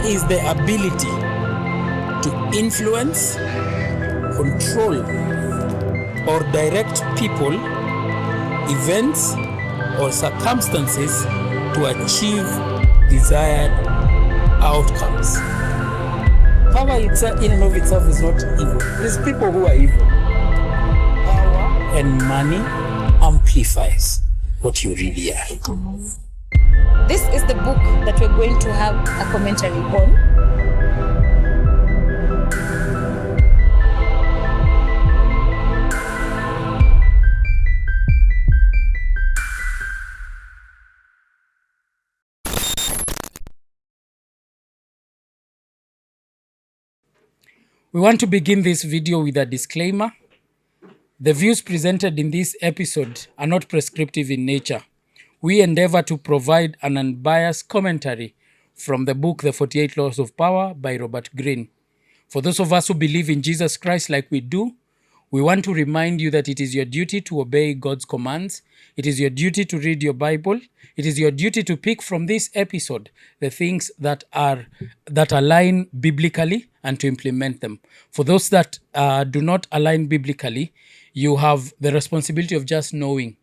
is the ability to influence, control, or direct people, events, or circumstances to achieve desired outcomes. Power itself, in and of itself, is not evil. It is people who are evil. Power and money amplifies what you really are. This is the book that we're going to have a commentary on. We want to begin this video with a disclaimer. The views presented in this episode are not prescriptive in nature. We endeavor to provide an unbiased commentary from the book The 48 Laws of Power by Robert Greene. For those of us who believe in Jesus Christ like we do, we want to remind you that it is your duty to obey God's commands. It is your duty to read your Bible. It is your duty to pick from this episode the things that align biblically and to implement them. For those that do not align biblically, you have the responsibility of just knowing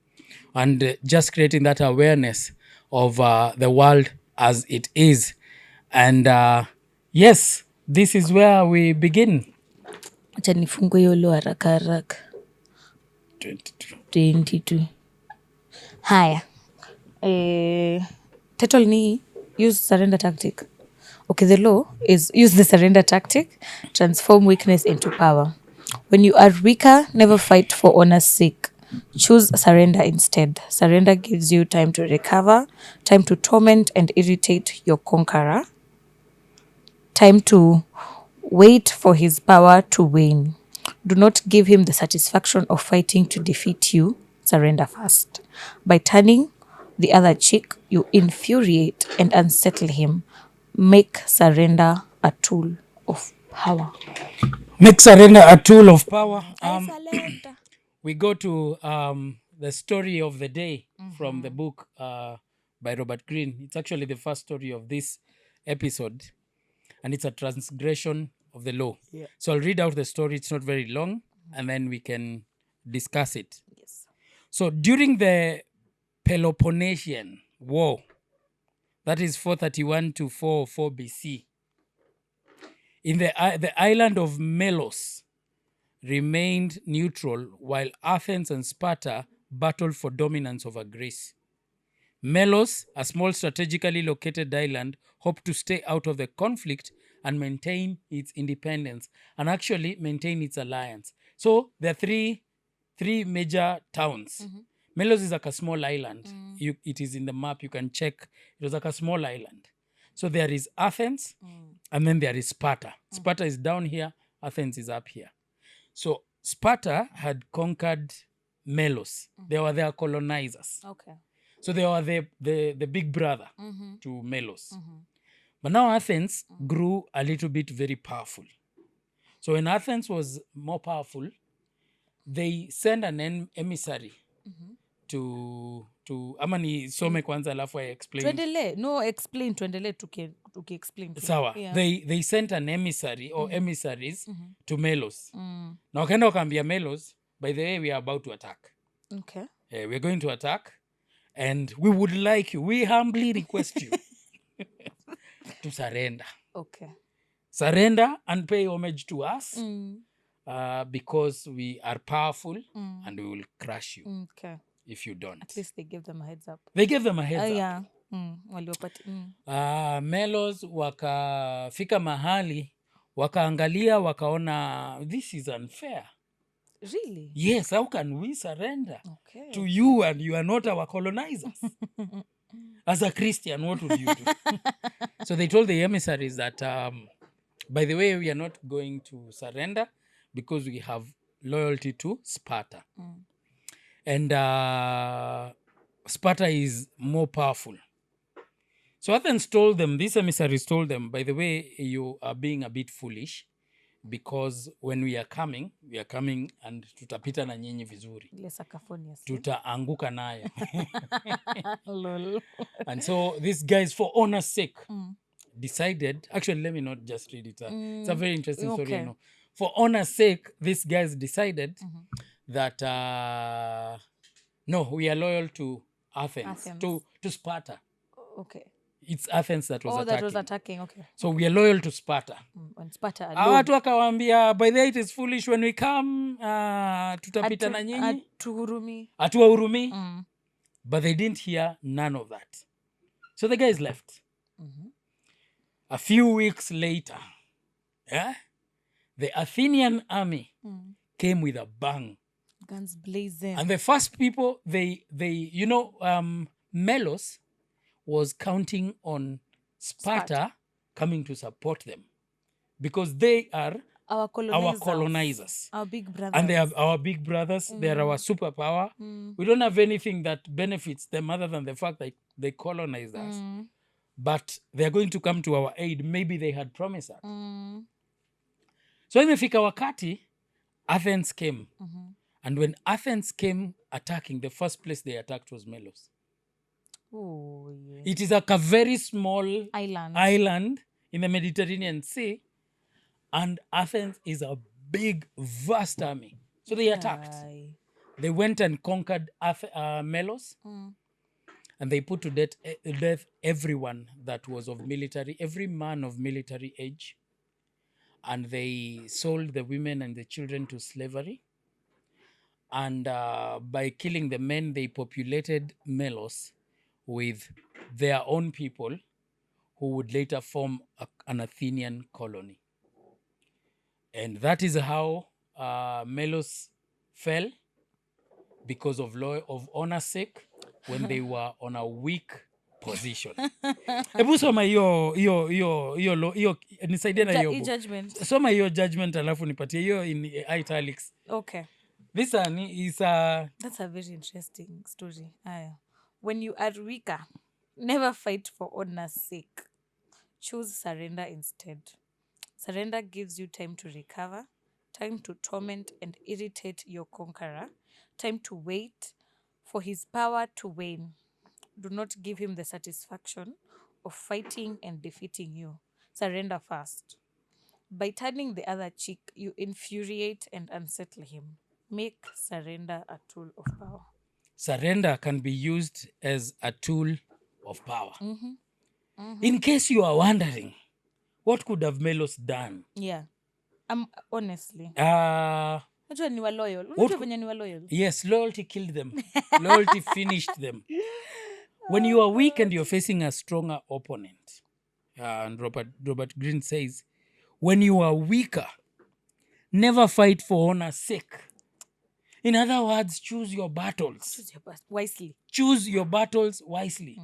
and just creating that awareness of the world as it is. And yes, this is where we begin. Acha nifungue hiyo lo haraka haraka. 22. Haya. Title ni use surrender tactic. Okay, the law is use the surrender tactic, transform weakness into power. When you are weaker, never fight for honor's sake. Choose surrender instead. Surrender gives you time to recover, time to torment and irritate your conqueror, time to wait for his power to wane. Do not give him the satisfaction of fighting to defeat you. Surrender first. By turning the other cheek, you infuriate and unsettle him. Make surrender a tool of power. Make surrender a tool of power. We go to the story of the day from the book by Robert Greene. It's actually the first story of this episode, and it's a transgression of the law. Yeah. So I'll read out the story. It's not very long, and then we can discuss it. Yes. So during the Peloponnesian War, that is 431 to 404 BC, in the island of Melos remained neutral while Athens and Sparta battled for dominance over Greece. Melos, a small strategically located island, hoped to stay out of the conflict and maintain its independence and actually maintain its alliance. So there are three major towns. Melos is like a small island. It is in the map. You can check. It was like a small island. So there is Athens and then there is Sparta. Sparta is down here. Athens is up here. So Sparta had conquered Melos. They were their colonizers. Okay. So they were the big brother to Melos. But now Athens grew a little bit very powerful. So when Athens was more powerful, they sent an emissary to amani some kwanza alafu I explain. Tuendelee tuki-explain. Sawa. Yeah. They sent an emissary or emissaries to Melos. Na wakaenda wakaambia Melos, by the way, we are about to attack. Okay. We're going to attack and we would like you, we humbly request you to surrender. Okay. Surrender and pay homage to us because we are powerful and we will crush you. Okay. If you don't. At least they give them a heads up. They gave them a heads up. Yeah. Melos wakafika mahali, wakaangalia, wakaona, this is unfair. Really? Yes, how can we surrender to you and you are not our colonizers? As a Christian, what would you do? So they told the emissaries that, by the way, we are not going to surrender because we have loyalty to Sparta. And Sparta is more powerful. So Athens told them, these emissaries told them, by the way, you are being a bit foolish because when we are coming and tutapita na nyinyi vizuri. Tutaanguka nayo. Lol. And so these guys, for honor's sake, decided, actually, let me not just read it. It's a very interesting story, okay. For honor's sake, these guys decided that, no, we are loyal to Athens, Athens. to Sparta. Okay. It's Athens that was Oh, attacking. that was attacking. Okay. So we are loyal to Sparta. On Sparta Hawa alone. watu wakawaambia, by the way, it is foolish when we come, tutapita na nyinyi, Atuhurumi. hatuwahurumii. But they didn't hear none of that. So the guys left. A few weeks later, the Athenian army came with a bang. Guns blazing. And the first people, they Melos was counting on Sparta coming to support them, because they are our colonizers. Our big brothers. And they are our big brothers. They are our superpower. We don't have anything that benefits them other than the fact that they colonized us. But they are going to come to our aid. Maybe they had promised us. So imefika wakati, Athens came. And when Athens came attacking, the first place they attacked was Melos. Oh, yeah. It is like a very small island in the Mediterranean Sea. And Athens is a big, vast army. So they attacked. They went and conquered Melos. And they put to death everyone that was every man of military age. And they sold the women and the children to slavery. And by killing the men, they populated Melos with their own people, who would later form an Athenian colony. And that is how Melos fell, because of honor's sake, when they were on a weak position. Hebu soma hiyo nisaidie na hiyo judgment. Soma hiyo judgment alafu nipatie hiyo in italics. Okay. This one is a... That's a very interesting story. When you are weaker, never fight for honor's sake. Choose surrender instead. Surrender gives you time to recover, time to torment and irritate your conqueror, time to wait for his power to wane. Do not give him the satisfaction of fighting and defeating you. Surrender first. By turning the other cheek, you infuriate and unsettle him. Make surrender a tool of power. Surrender can be used as a tool of power. In case you are wondering, what could have Melos done? Yeah. Honestly. Unajua ni wa loyal. Unajua venye ni wa loyal. Yes, loyalty killed them. Loyalty finished them. When you are weak and you're facing a stronger opponent, and Robert Greene says, when you are weaker, never fight for honor's sake. In other words, choose your battles. Wisely. Choose your battles wisely.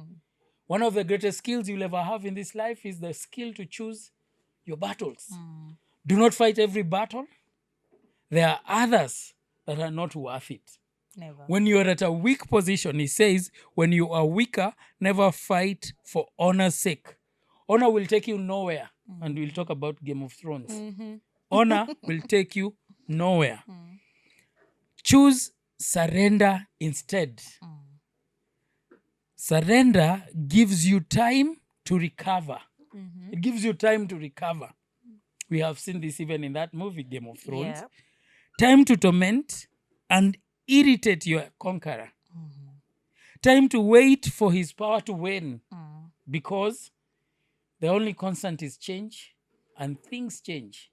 One of the greatest skills you'll ever have in this life is the skill to choose your battles. Do not fight every battle. There are others that are not worth it. Never. When you are at a weak position, he says, when you are weaker, never fight for honor's sake. Honor will take you nowhere. And we'll talk about Game of Thrones. Honor will take you nowhere. Choose surrender instead. Surrender gives you time to recover. It gives you time to recover. We have seen this even in that movie, Game of Thrones. Yeah. Time to torment and irritate your conqueror. Time to wait for his power to wane. Because the only constant is change, and things change.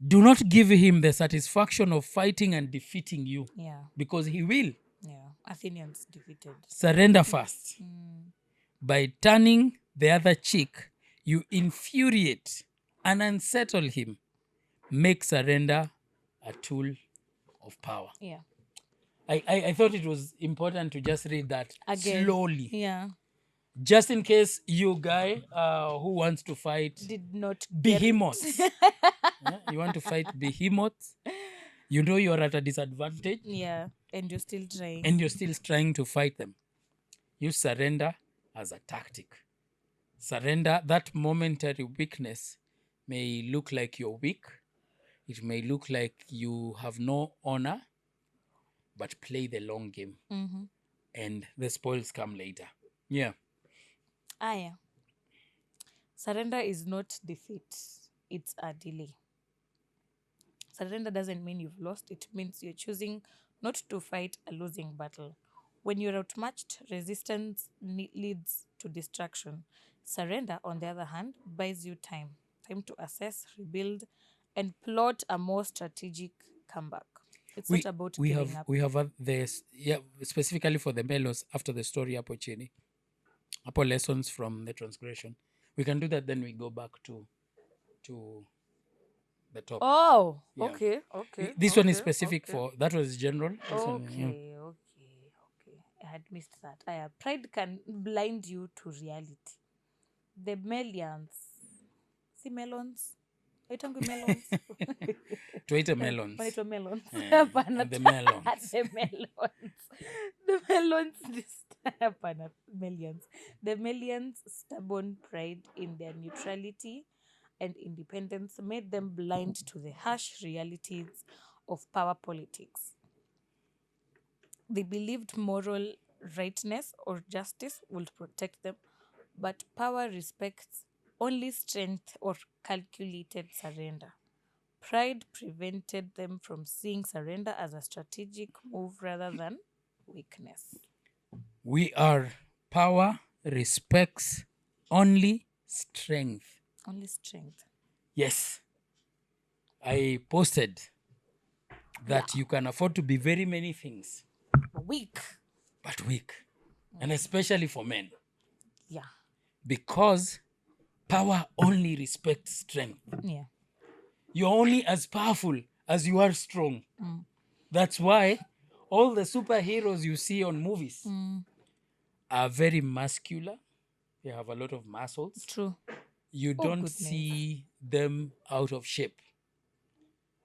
Do not give him the satisfaction of fighting and defeating you. Yeah. Because he will. Yeah. Athenians defeated. Surrender first. By turning the other cheek, you infuriate and unsettle him. Make surrender a tool of power. Yeah. I thought it was important to just read that Again. slowly. Yeah. Just in case you guy who wants to fight Did not behemoths. You want to fight behemoths. You know you're at a disadvantage. Yeah. And you're still trying. And you're still trying to fight them. Use surrender as a tactic. Surrender, that momentary weakness may look like you're weak. It may look like you have no honor, but play the long game. And the spoils come later. Yeah. Aya. Surrender is not defeat, it's a delay. Surrender doesn't mean you've lost, it means you're choosing not to fight a losing battle. When you're outmatched, resistance leads to distraction. Surrender, on the other hand, buys you time to assess, rebuild, and plot a more strategic comeback. It's not about giving up. We have this, yeah, specifically for the Melos after the story hapo chini. Hapo lessons from the transgression. We can do that, then we go back to the top. Oh, Yeah. okay. This one is specific for, that was general. This one, yeah. Okay. I had missed that. Pride can blind you to reality. The millions. See melons? Waitangu melons. Tuite melons. Wanaitwa melons. Yeah, Hapana, the melons. the melons. The melons. Hapana, millions. The millions' stubborn pride in their neutrality and independence made them blind to the harsh realities of power politics. They believed moral rightness or justice would protect them, but power respects only strength or calculated surrender. Pride prevented them from seeing surrender as a strategic move rather than weakness. We are power respects only strength. Only strength. Yes. I posted that you can afford to be very many things, Weak. but weak. And especially for men. Yeah. Because power only respects strength. Yeah. You're only as powerful as you are strong. That's why all the superheroes you see on movies are very muscular. They have a lot of muscles. True. You Oh, don't goodness. see them out of shape.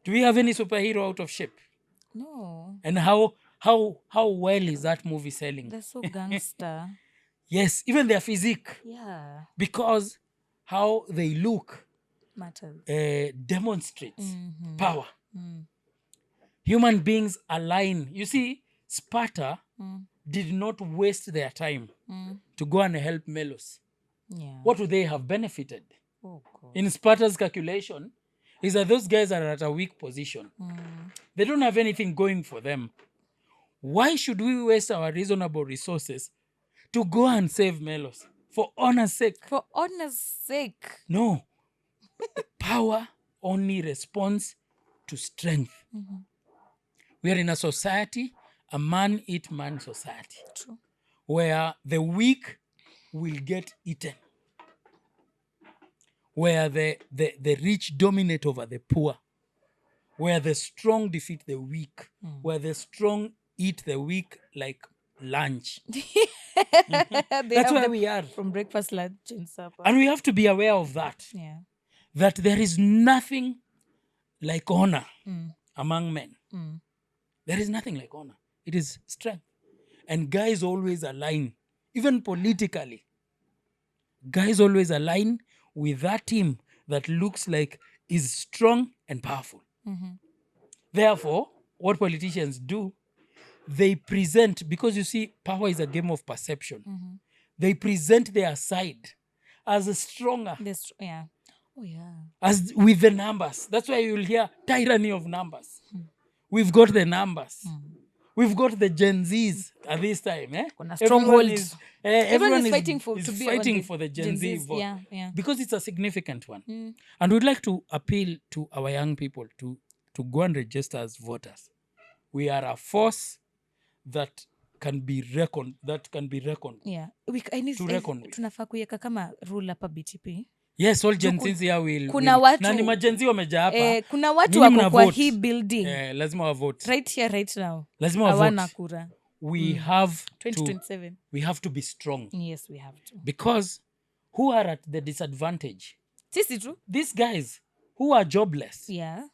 Do we have any superhero out of shape? No. And how well is that movie selling? They're so gangster. Yes, even their physique. Yeah. Because how they look Matters. demonstrates power. Human beings align. You see, Sparta did not waste their time to go and help Melos. Yeah. What would they have benefited? Oh, God. In Sparta's calculation, is that those guys are at a weak position. They don't have anything going for them. Why should we waste our reasonable resources to go and save Melos? For honor's sake. For honor's sake. No. Power only responds to strength. We are in a society, a man-eat-man society, True. where the weak will get eaten, where the rich dominate over the poor, where the strong defeat the weak, where the strong eat the weak like lunch. That's where we are. From breakfast, lunch, and supper. And we have to be aware of that, Yeah. that there is nothing like honor among men. There is nothing like honor. It is strength. And guys always align, even politically. Guys always align with that team that looks like is strong and powerful. Therefore, what politicians do, they present, because you see, power is a game of perception. They present their side as stronger, Yeah. Oh, yeah. as with the numbers. That's why you'll hear tyranny of numbers. We've got the numbers. We've got the Gen Zs at this time. Kuna stronghold. Everyone is fighting for is to be fighting on the for the Gen Z Zs. vote. Yeah. Because it's a significant one. And we'd like to appeal to our young people to go and register as voters. We are a force that can be reckoned. Yeah. To reckon with. Tunafaa kuiweka kama rule hapa BTP. Yes, all Gen Zs here will. Kuna watu- na ni magen Z wameja hapa. Kuna watu Nyinyi wako mna kwa vote. hii building. Lazima wa vote. Right here, right now. Lazima wa Hawana vote. kura. We have to 2027. we have to be strong, Yes, we have to. because who are at the disadvantage? Sisi tu. These guys who are jobless. Yeah.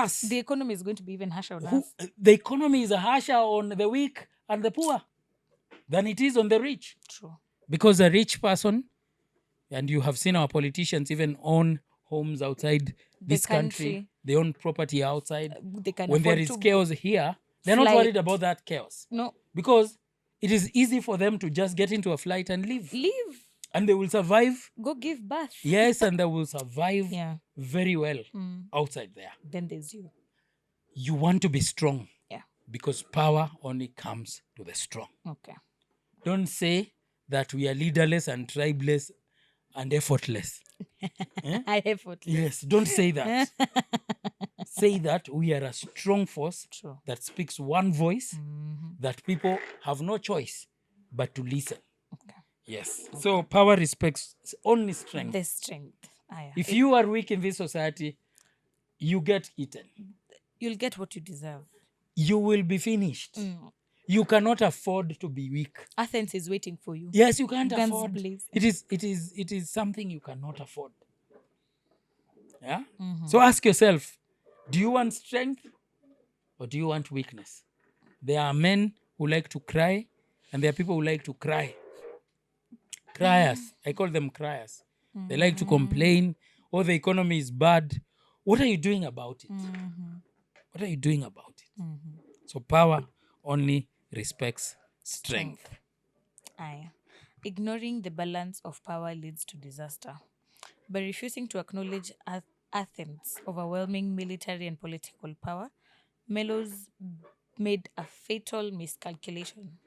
Us. The economy is going to be even harsher on Who, us. the economy is harsher on the weak and the poor than it is on the rich. True. Because a rich person, and you have seen our politicians even own homes outside this country. country. They own property outside. They can When there afford is to chaos here, they're not fly worried it. about that chaos. No. Because it is easy for them to just get into a flight and leave. Leave. And they will survive. Go give birth. Yes, and they will survive Yeah. very well outside there. Then there's you. You want to be strong Yeah. because power only comes to the strong. Okay. Don't say that we are leaderless and tribeless and effortless. I effortless. Yes, don't say that. Say that we are a strong force True. that speaks one voice, that people have no choice but to listen. Okay. Yes. So power respects only strength. The strength. If you are weak in this society, you get eaten. You'll get what you deserve. You will be finished. You cannot afford to be weak. Athens is waiting for you. Yes, you can't Guns afford. blazing. It is something you cannot afford. Yeah. So ask yourself, do you want strength or do you want weakness? There are men who like to cry, and there are people who like to cry. Criers. I call them criers. They like to complain. Oh, the economy is bad. What are you doing about it? What are you doing about it? So power only respects strength. Aye. Ignoring the balance of power leads to disaster. By refusing to acknowledge Athens' overwhelming military and political power, Melos made a fatal miscalculation.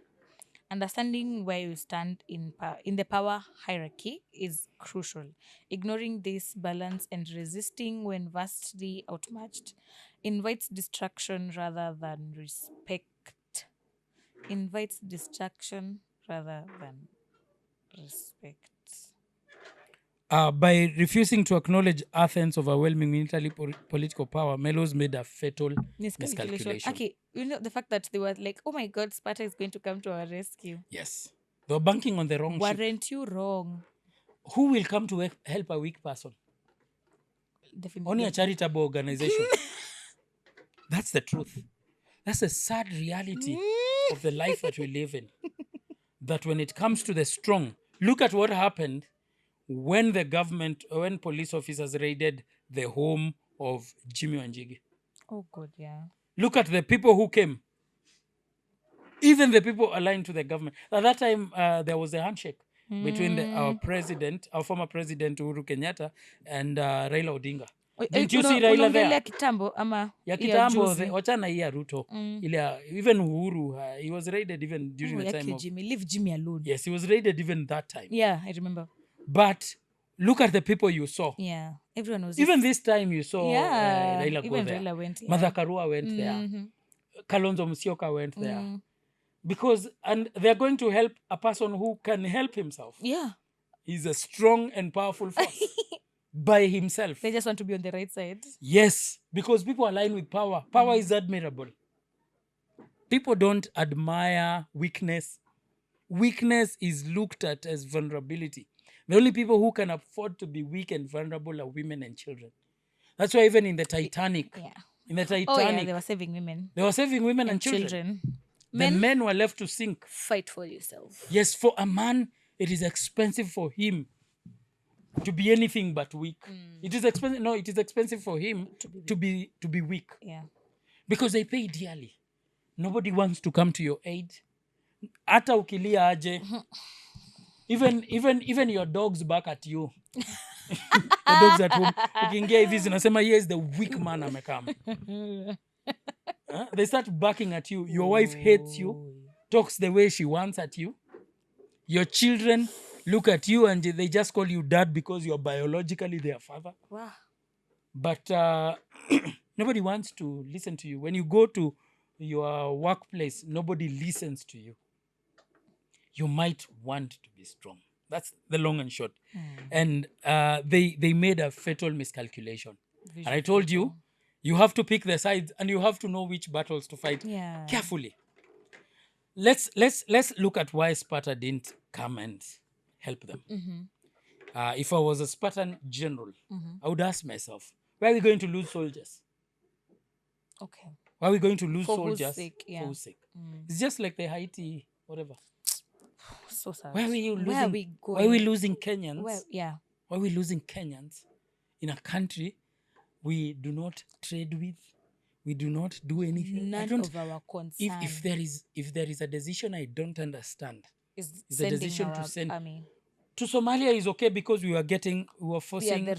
Understanding where you stand in the power hierarchy is crucial. Ignoring this balance and resisting when vastly outmatched invites distraction rather than respect. Invites distraction rather than respect. By refusing to acknowledge Athens' overwhelming military political power, Melos made a fatal miscalculation. Okay, you know the fact that they were like, "Oh my God, Sparta is going to come to our rescue." Yes. They were banking on the wrong ship. Weren't you wrong? Who will come to help a weak person? Definitely. Only a charitable organization. That's the truth. That's a sad reality of the life that we live in. That when it comes to the strong, look at what happened when the government, when police officers raided the home of Jimmy Wanjigi. Oh God, yeah. Look at the people who came. Even the people aligned to the government. At that time, there was a handshake between our president, our former president Uhuru Kenyatta, and Raila Odinga. Didn't you see Raila there? Kitambo ama Ya kitambo, wachana hii ya Ruto. Even Uhuru, he was raided even during the time of... Jimmy. Leave Jimmy alone. Yes, he was raided even that time. Yeah, I remember. But look at the people you saw. Yeah, everyone was. Even this time you saw Raila go even there. Raila went. Yeah. Martha Karua went there. Kalonzo Musyoka went there. Because, and they're going to help a person who can help himself. Yeah. He's a strong and powerful force by himself. They just want to be on the right side. Yes, because people align with power. Power is admirable. People don't admire weakness. Weakness is looked at as vulnerability. The only people who can afford to be weak and vulnerable are women and children. That's why even in the Titanic, they were saving women. They were saving women and children. The men were left to sink. Fight for yourself. Yes, for a man, it is expensive for him to be anything but weak. It is expensive. No, it is expensive for him to be weak. Yeah. Because they pay dearly. Nobody wants to come to your aid. Hata ukilia aje. Even your dogs back at you. The dogs at home. Ukiingia hivi zinasema, here is the weak man amekam. They start barking at you. Your wife hates you, talks the way she wants at you. Your children look at you and they just call you dad because you're biologically their father. Wow. But nobody wants to listen to you. When you go to your workplace, nobody listens to you. You might want to be strong. That's the long and short. And they made a fatal miscalculation. And I told you, you have to pick the sides and you have to know which battles to fight carefully. Let's look at why Sparta didn't come and help them. If I was a Spartan general, I would ask myself, where are we going to lose soldiers? Okay. Why are we going to lose soldiers? Whose sake? Yeah. For whose sake? It's just like the Haiti, whatever. So sad. Where are we losing? Where are we going? Why are we losing Kenyans? Why are we losing Kenyans in a country we do not trade with? We do not do anything. None of our concern. If there is a decision I don't understand, is the decision to send army. to Somalia is okay because we were the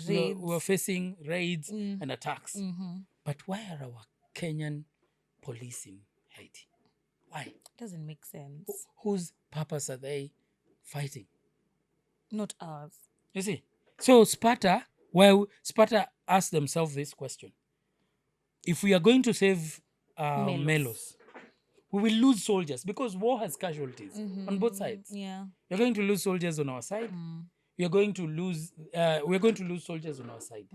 raids. facing raids and attacks. But why are our Kenyan police in Haiti? Why? Doesn't make sense. Whose purpose are they fighting? Not ours. You see? So Sparta asked themselves this question. If we are going to save Melos, we will lose soldiers because war has casualties on both sides. Yeah. We're going to lose soldiers on our side. We're going to lose soldiers on our side.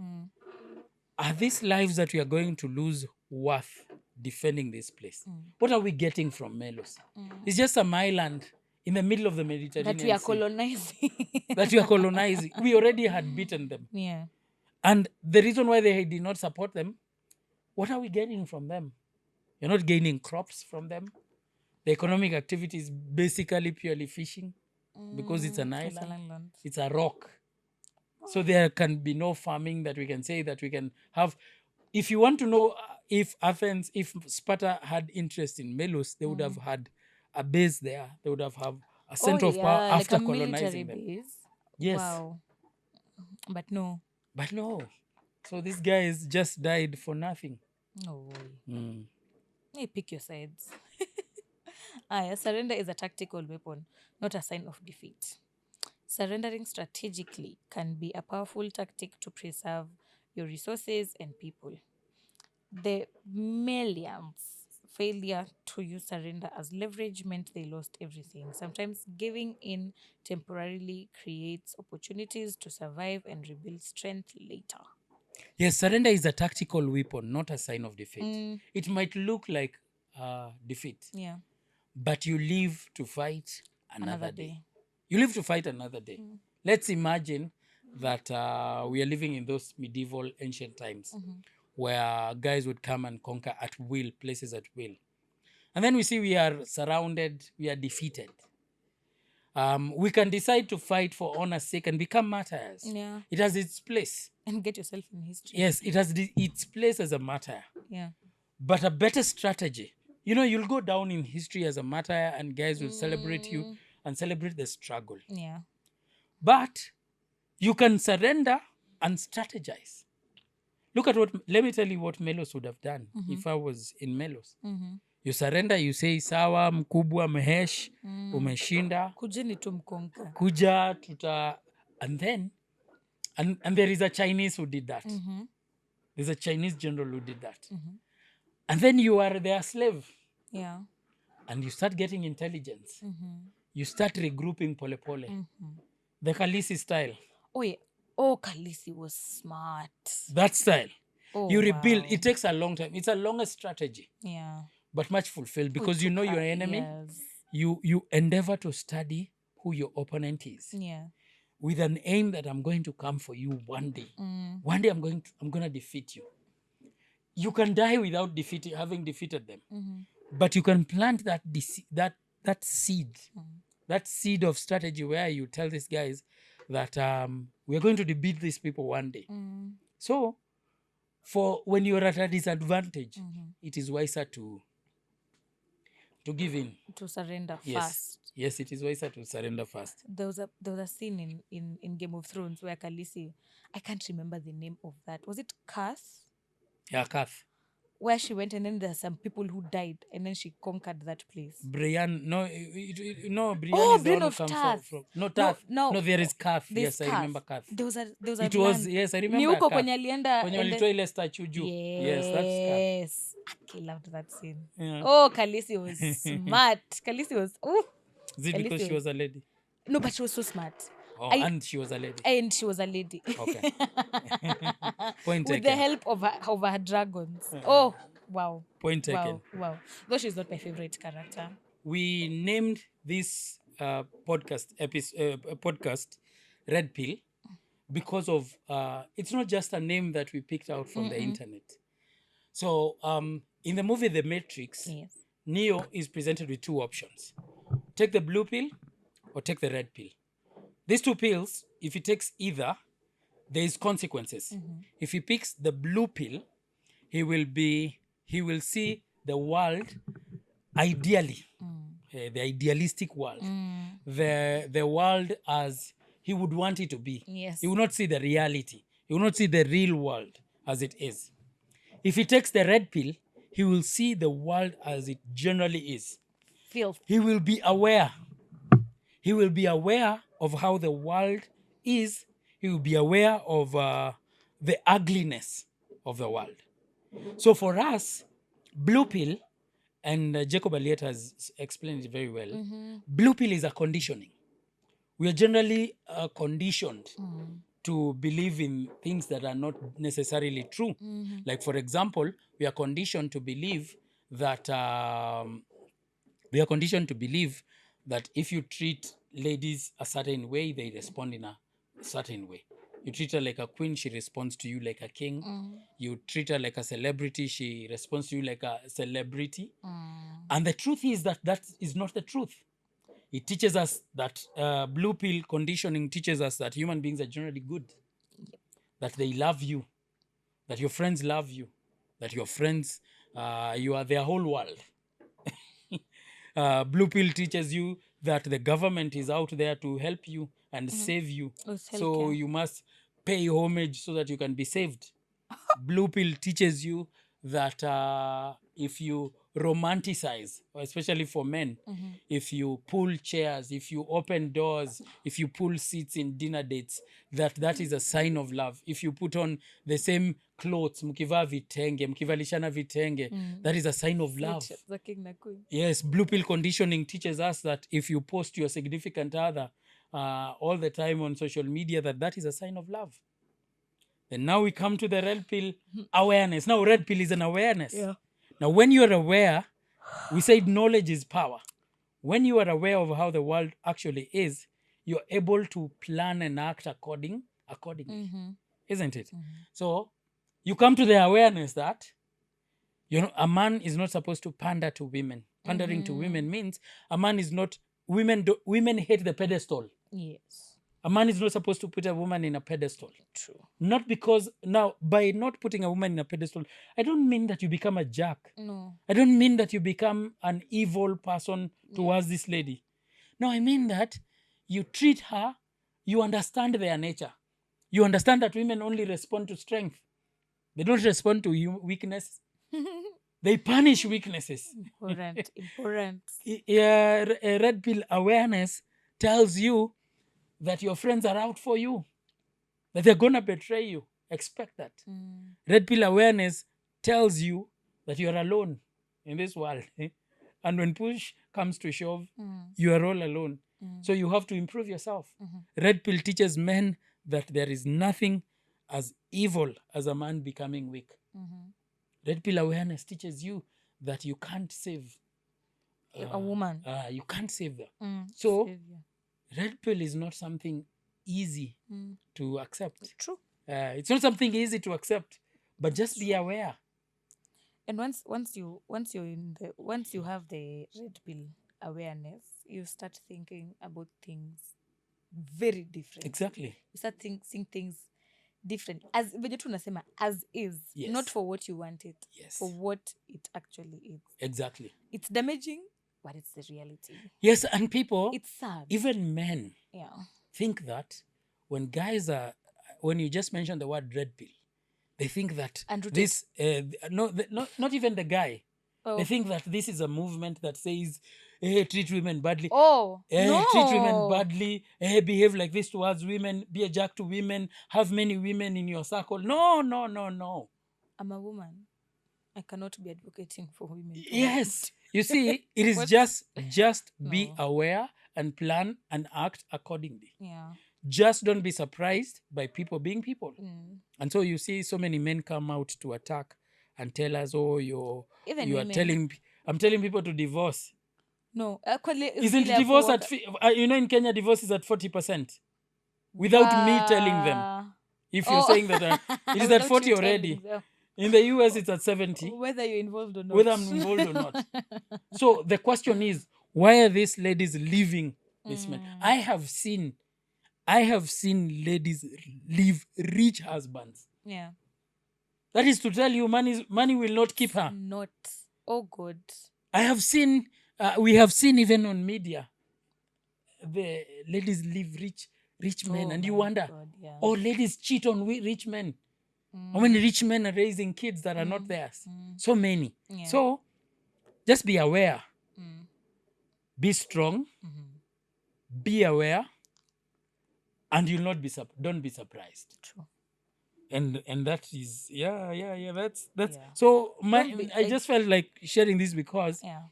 Are these lives that we are going to lose worth defending this place? What are we getting from Melos? It's just some island in the middle of the Mediterranean That we are Sea colonizing. that we are colonizing. We already had beaten them. Yeah. And the reason why they did not support them, what are we getting from them? You're not gaining crops from them. The economic activity is basically purely fishing because it's an island. It's an island. It's a rock. So there can be no farming that we can say that we can have. If you want to know if Sparta had interest in Melos, they would have had a base there. They would have a center of power after like a colonizing them. base. Yes. Wow. But no. So these guys just died for nothing. No way. Hey, pick your sides. Surrender is a tactical weapon, not a sign of defeat. Surrendering strategically can be a powerful tactic to preserve your resources and people. The Melians' failure to use surrender as leverage meant they lost everything. Sometimes giving in temporarily creates opportunities to survive and rebuild strength later. Yes, surrender is a tactical weapon, not a sign of defeat. It might look like defeat. Yeah. But you live to fight another day. You live to fight another day. Let's imagine that we are living in those medieval ancient times where guys would come and conquer at will, places at will. And then we see we are surrounded, we are defeated. We can decide to fight for honor's sake and become martyrs. Yeah. It has its place. And get yourself in history. Yes, it has its place as a martyr. Yeah. But a better strategy, you'll go down in history as a martyr and guys will celebrate you and celebrate the struggle. Yeah. But you can surrender and strategize. Let me tell you what Melos would have done if I was in Melos. You surrender, you say, sawa, mkubwa, mehesh, umeshinda. Kujeni tu mkonka. Kuja, tuta. And then, and there is a Chinese who did that. There's a Chinese general who did that. And then you are their slave. Yeah. And you start getting intelligence. You start regrouping pole pole. The Khaleesi style. Oh, yeah. Oh, Khaleesi was smart. That style. Oh, you rebuild. wow. It takes a long time. It's a longer strategy. Yeah. But much fulfilled because you know your enemy. Yes. You endeavor to study who your opponent is. Yeah. With an aim that I'm going to come for you one day. One day I'm going to defeat you. You can die without having defeated them. But you can plant that seed. That seed of strategy where you tell these guys that we're going to beat these people one day. So for when you're at a disadvantage, it is wiser to give in. To surrender Yes. first. Yes, it is wiser to surrender first. There was a scene in Game of Thrones where Khaleesi, I can't remember the name of that. Was it Kath? Yeah, Kath. Where she went and then there's some people who died and then she conquered that place. Brian, no, Brian Oh, is the Brian one who of comes Tarth. from. No, Tarth. No, there is Kath. There's Yes, I remember Kath. There was a It man. was, yes, I remember Ni huko Kath. kwenye alienda. Kwenye and walitoa ile statue juu. Yes, that's Kath. Yes. I loved that scene. Yeah. Oh, Khaleesi was smart. Khaleesi was, Is it because she was a lady? No, but she was so smart. Oh, and she was a lady. And she was a lady. Okay. Point With taken. the help of her dragons. Oh, wow. Point taken. Wow. Though she's not my favorite character. We named this podcast Red Pill because of it's not just a name that we picked out from the internet. So in the movie The Matrix, Yes. Neo is presented with two options. Take the blue pill or take the red pill. These two pills, if he takes either, there is consequences. If he picks the blue pill, he will see the world ideally, the idealistic world, the world as he would want it to be. Yes. He will not see the reality. He will not see the real world as it is. If he takes the red pill, he will see the world as it generally is. Filth. He will be aware. He will be aware of how the world is. He will be aware of the ugliness of the world. So for us, blue pill, and Jacob Elliott has explained it very well, blue pill is a conditioning. We are generally conditioned to believe in things that are not necessarily true. Like, for example, we are conditioned to believe that if you treat ladies a certain way, they respond in a certain way. You treat her like a queen, she responds to you like a king. You treat her like a celebrity, she responds to you like a celebrity. And the truth is that that is not the truth. It teaches us that blue pill conditioning teaches us that human beings are generally good, that they love you, that your friends love you, that your friends, you are their whole world. Blue pill teaches you that the government is out there to help you and save you. It's So healthcare. you must pay homage so that you can be saved. Blue pill teaches you that if you romanticize, especially for men, if you pull chairs, if you open doors, if you pull seats in dinner dates, that is a sign of love. If you put on the same clothes, mkivaa vitenge, mkivalishana vitenge, that is a sign of love. The king na queen. Yes, blue pill conditioning teaches us that if you post your significant other all the time on social media, that is a sign of love. And now we come to the red pill awareness. Now, red pill is an awareness. Yeah. Now, when you're aware, we said knowledge is power. When you are aware of how the world actually is, you're able to plan and act accordingly, isn't it? So you come to the awareness that a man is not supposed to pander to women. Pandering to women means a man is not. Women hate the pedestal. Yes. A man is not supposed to put a woman in a pedestal. True. Not because, now, by not putting a woman in a pedestal, I don't mean that you become a jack. No. I don't mean that you become an evil person towards this lady. No, I mean that you treat her, you understand their nature. You understand that women only respond to strength. They don't respond to weakness. They punish weaknesses. Important. Red pill awareness tells you that your friends are out for you, that they're going to betray you. Expect that. Red pill awareness tells you that you're alone in this world. And when push comes to shove, you are all alone. So you have to improve yourself. Red pill teaches men that there is nothing as evil as a man becoming weak. Red pill awareness teaches you that you can't save a woman. You can't save them. So red pill is not something easy to accept. True. It's not something easy to accept, but just be aware. And once you have the red pill awareness, you start thinking about things very different. Exactly. You start seeing things different, as venye tu unasema, as is. Yes. Not for what you want it. Yes. For what it actually is. Exactly. It's damaging, but it's the reality. Yes, and people, it's sad. Even men, Yeah. think that when you just mention the word red pill, they think that this, not even the guy. Oh. They think that this is a movement that says, hey, treat women badly. Oh, no. Treat women badly. Hey, behave like this towards women. Be a jack to women. Have many women in your circle. No. I'm a woman. I cannot be advocating for women. Yes. You see, it is just be aware and plan and act accordingly. Yeah. Just don't be surprised by people being people. And so you see so many men come out to attack and tell us, oh, I'm telling people to divorce. No. Isn't divorce in Kenya, divorce is at 40%. Without me telling them. If you're saying that it is at 40 already. In the US, it's at 70. Whether you're involved or not. Whether I'm involved or not. So the question is, why are these ladies leaving this man? I have seen ladies leave rich husbands. Yeah. That is to tell you, money will not keep her. Not. Oh, God. I have seen, we have seen even on media, the ladies leave rich rich men, Oh and you my wonder, God, yeah. oh, ladies cheat on rich men. How many rich men are raising kids that are not theirs? So many. Yeah. So just be aware. Be strong. Be aware, and you'll not be don't be surprised. True. And that is that's Yeah. so Don't be I just felt like sharing this because yeah.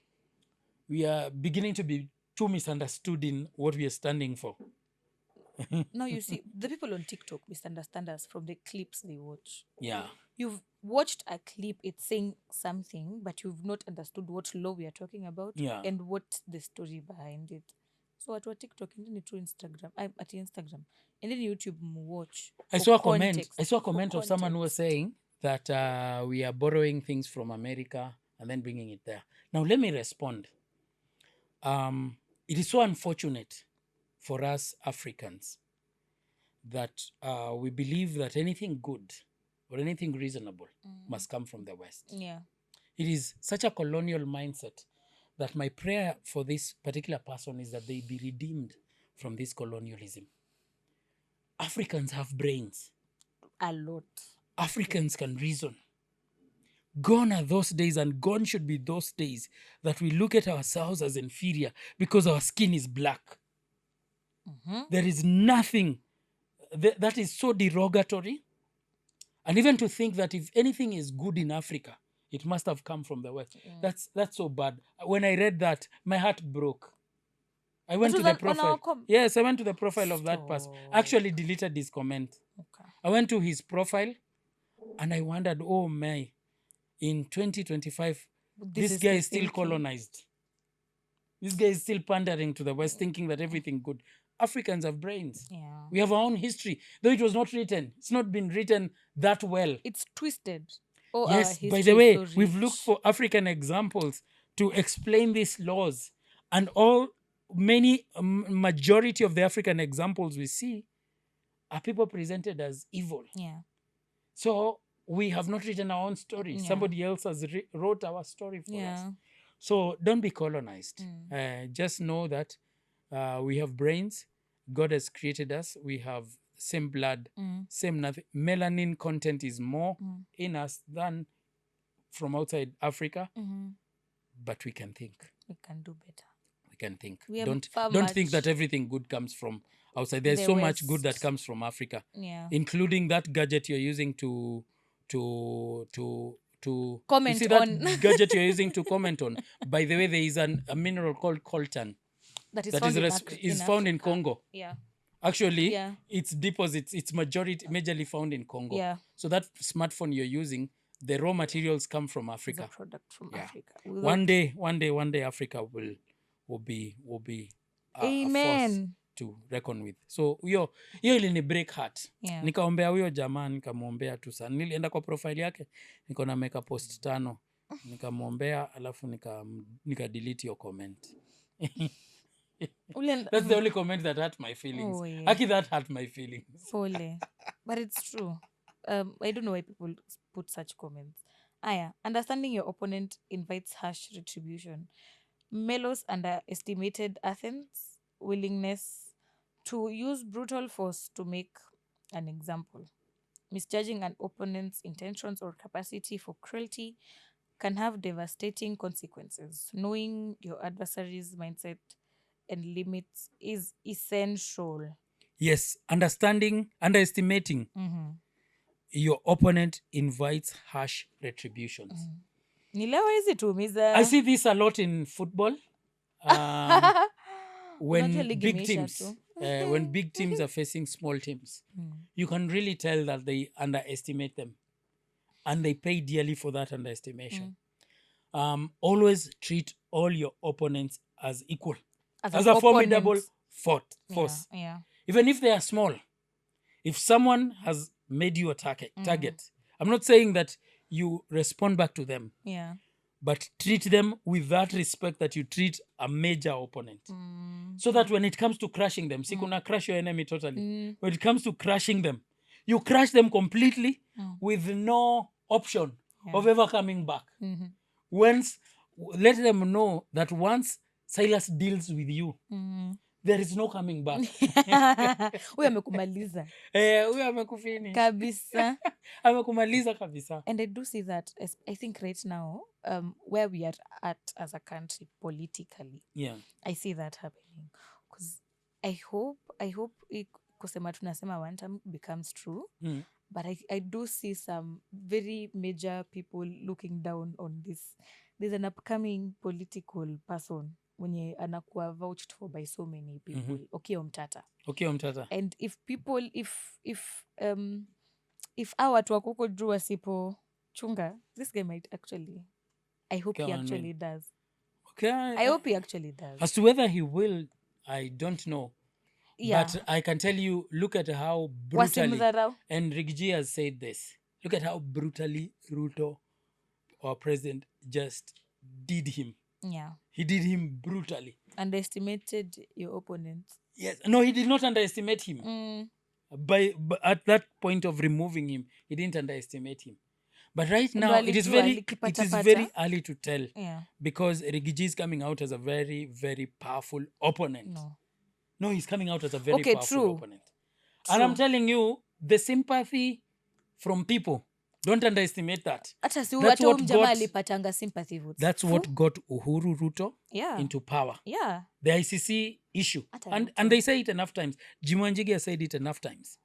we are beginning to be too misunderstood in what we are standing for. Now you see the people on TikTok misunderstand us from the clips they watch. Yeah. You've watched a clip, it's saying something, but you've not understood what law we are talking about Yeah. and what the story behind it. So at what TikTok and then to Instagram, at Instagram, and then YouTube watch. I for saw a context, comment. I saw a for comment of someone who was context. saying that we are borrowing things from America and then bringing it there. Now let me respond. It is so unfortunate for us Africans that we believe that anything good or anything reasonable must come from the West. Yeah. It is such a colonial mindset that my prayer for this particular person is that they be redeemed from this colonialism. Africans have brains. A lot. Africans can reason. Gone are those days, and gone should be those days that we look at ourselves as inferior because our skin is black. There is nothing that is so derogatory. And even to think that if anything is good in Africa, it must have come from the West. That's so bad. When I read that, my heart broke. I went to was the on our profile. Yes, I went to the profile of that person. Stop. Actually deleted his comment. Okay. I went to his profile and I wondered, oh my, in 2025, This this is guy the is still thinking. colonized. This guy is still pandering to the West, thinking that everything good. Africans have brains. Yeah. We have our own history, though it was not written. It's not been written that well. It's twisted. Oh, Yes, our by history the is way, so we've rich. looked for African examples to explain these laws, and many majority of the African examples we see are people presented as evil. Yeah. So we have not written our own story. Yeah. Somebody else has wrote our story for us. Yeah. So don't be colonized. Just know that we have brains. God has created us. We have same blood, same nothing. Melanin content is more in us than from outside Africa, but we can think. We can do better. We can think. We have Don't far think much- that everything good comes from outside. There's The so much good that West. comes from Africa, Yeah. including that gadget you're using to Comment you see that on. gadget you're using to comment on. By the way, there is a mineral called coltan That is that found, is found in Africa. Congo. Yeah. Actually, Yeah. its deposits, it's majorly found in Congo. Yeah. So that smartphone you're using, the raw materials come from It's Africa. a product from Yeah. Africa. One day, Africa will be a force Amen. to reckon with. So hiyo ilini break heart. Yeah. Nikaombea huyo jamaa, nikamwombea tu sana. Nilienda kwa profile yake, niko na meka post 5. Nikamwombea alafu nika delete your comment. That's the only comment that hurt my feelings. Oh, yeah. Actually, that hurt my feelings. Fully. But it's true. I don't know why people put such comments. Understanding your opponent invites harsh retribution. Melos underestimated Athens' willingness to use brutal force to make an example. Misjudging an opponent's intentions or capacity for cruelty can have devastating consequences. Knowing your adversary's mindset and limits is essential. Yes, underestimating your opponent invites harsh retributions. Nilewa hizi tu miza. I see this a lot in football. When Unajua ligi big imeisha teams, tu. when big teams are facing small teams, you can really tell that they underestimate them, and they pay dearly for that underestimation. Always treat all your opponents as equal, As as an a formidable opponent. force. Yeah. Even if they are small. If someone has made you a target, I'm not saying that you respond back to them, Yeah. but treat them with that respect that you treat a major opponent. So that when it comes to crushing them, sikuna crush your enemy totally. When it comes to crushing them, you crush them completely with no option of ever coming back. Let them know that once Silas deals with you, there is no coming back. Huyu amekumaliza Huyo amekufinish. kabisa. Amekumaliza kabisa. And I do see that I think right now, where we are at as a country politically, Yeah. I see that happening. Because I hope kusema tunasema one time becomes true. But I do see some very major people looking down on this. There's an upcoming political person mwenye anakuwa vouched for by so many people. Okiya Omtata. Okiya Omtata. And if people, if our watu wako huko juu wasipo chunga, this guy might actually, I hope he actually does. Okay. I hope he actually does. As to whether he will, I don't know. Yeah. But I can tell you, look at how brutally, Wasimdharau. and Rigji has said this, look at how brutally Ruto, our president, just did him. Yeah. He did him brutally. Underestimated your opponent. Yes. No, he did not underestimate him. By at that point of removing him, he didn't underestimate him. But right now, it is very early to tell. Yeah. Because Rigiji is coming out as a very, very powerful opponent. No, he's coming out as a very powerful opponent. And I'm telling you, the sympathy from people, don't underestimate that. That's what got Uhuru Ruto into power. Yeah. The ICC issue. And they say it enough times. Jimanjigi has said it enough times.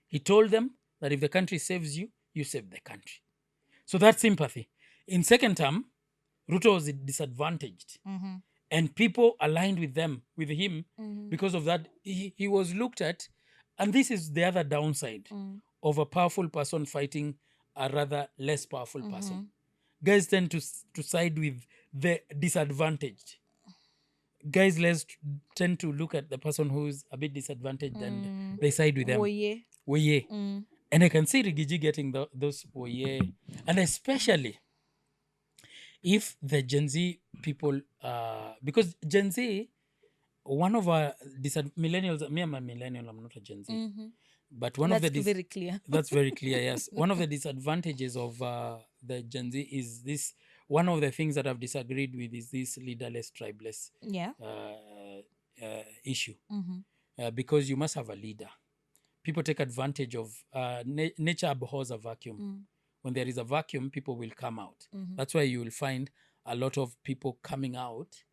He told them that if the country saves you, you save the country. So that's sympathy. In second term, Ruto was disadvantaged. And people aligned with him, because of that. He was looked at, and this is the other downside of a powerful person fighting a rather less powerful person. Guys tend to side with the disadvantaged. Guys tend to look at the person who's a bit disadvantaged and they side with them. Oye. And I can see Rigiji getting those oye. And especially if the Gen Z people, because Gen Z, one of our millennials, me, I'm a millennial, I'm not a Gen Z. But that's very clear. That's very clear, yes. One of the disadvantages of the Gen Z is this, one of the things that I've disagreed with is this leaderless, tribeless issue. Because you must have a leader. People take advantage of, nature abhors a vacuum. When there is a vacuum, people will come out. That's why you will find a lot of people coming out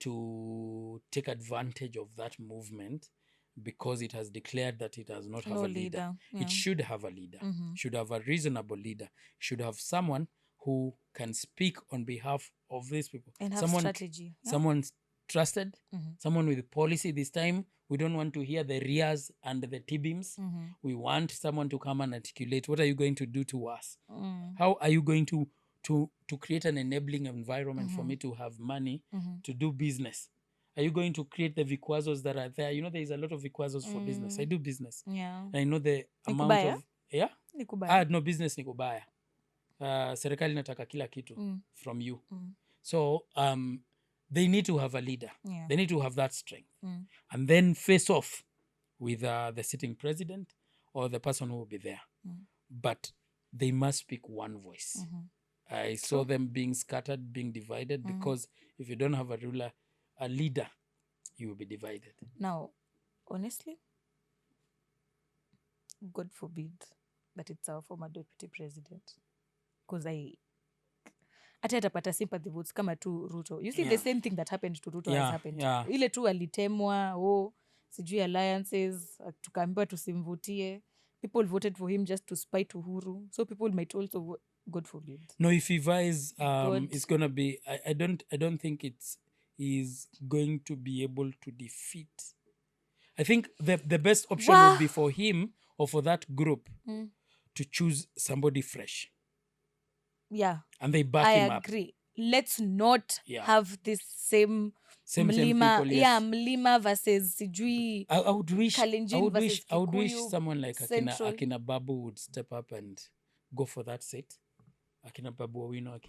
to take advantage of that movement, because it has declared that it does not have a leader. It should have a leader. Should have a reasonable leader. Should have someone who can speak on behalf of these people. And have strategy. Someone trusted, someone with policy. This time, we don't want to hear the RIAs and the TBIMs. We want someone to come and articulate, what are you going to do to us? How are you going to create an enabling environment for me to have money to do business? Are you going to create the vikwasos that are there? You know, there is a lot of vikwasos for business. I do business. Yeah. I know the amount of... Yeah? No, business ni kubaya. Serikali nataka kila kitu from you. So, they need to have a leader. Yeah. They need to have that strength. And then face off with the sitting president or the person who will be there. But they must speak one voice. I saw them being scattered, being divided, because if you don't have a ruler, a leader, you will be divided. Now, honestly, God forbid that it's our former deputy president. Because hata atapata sympathy votes kama tu Ruto. You see, the same thing that happened to Ruto has happened. Ile tu alitemwa, sijui alliances, tukaambiwa tusimvutie. People voted for him just to spite Uhuru. So people might also vote, God forbid. No, if he vies, it's going to be... I don't think he's going to be able to defeat. I think the best option would be for him or for that group to choose somebody fresh. Yeah. And they back him up. I agree. Let's not have this same Mlima. People, yes. Yeah, Mlima versus Sijui. I would wish someone like Central. Akina Babu would step up and go for that seat. Akina Babu Owino,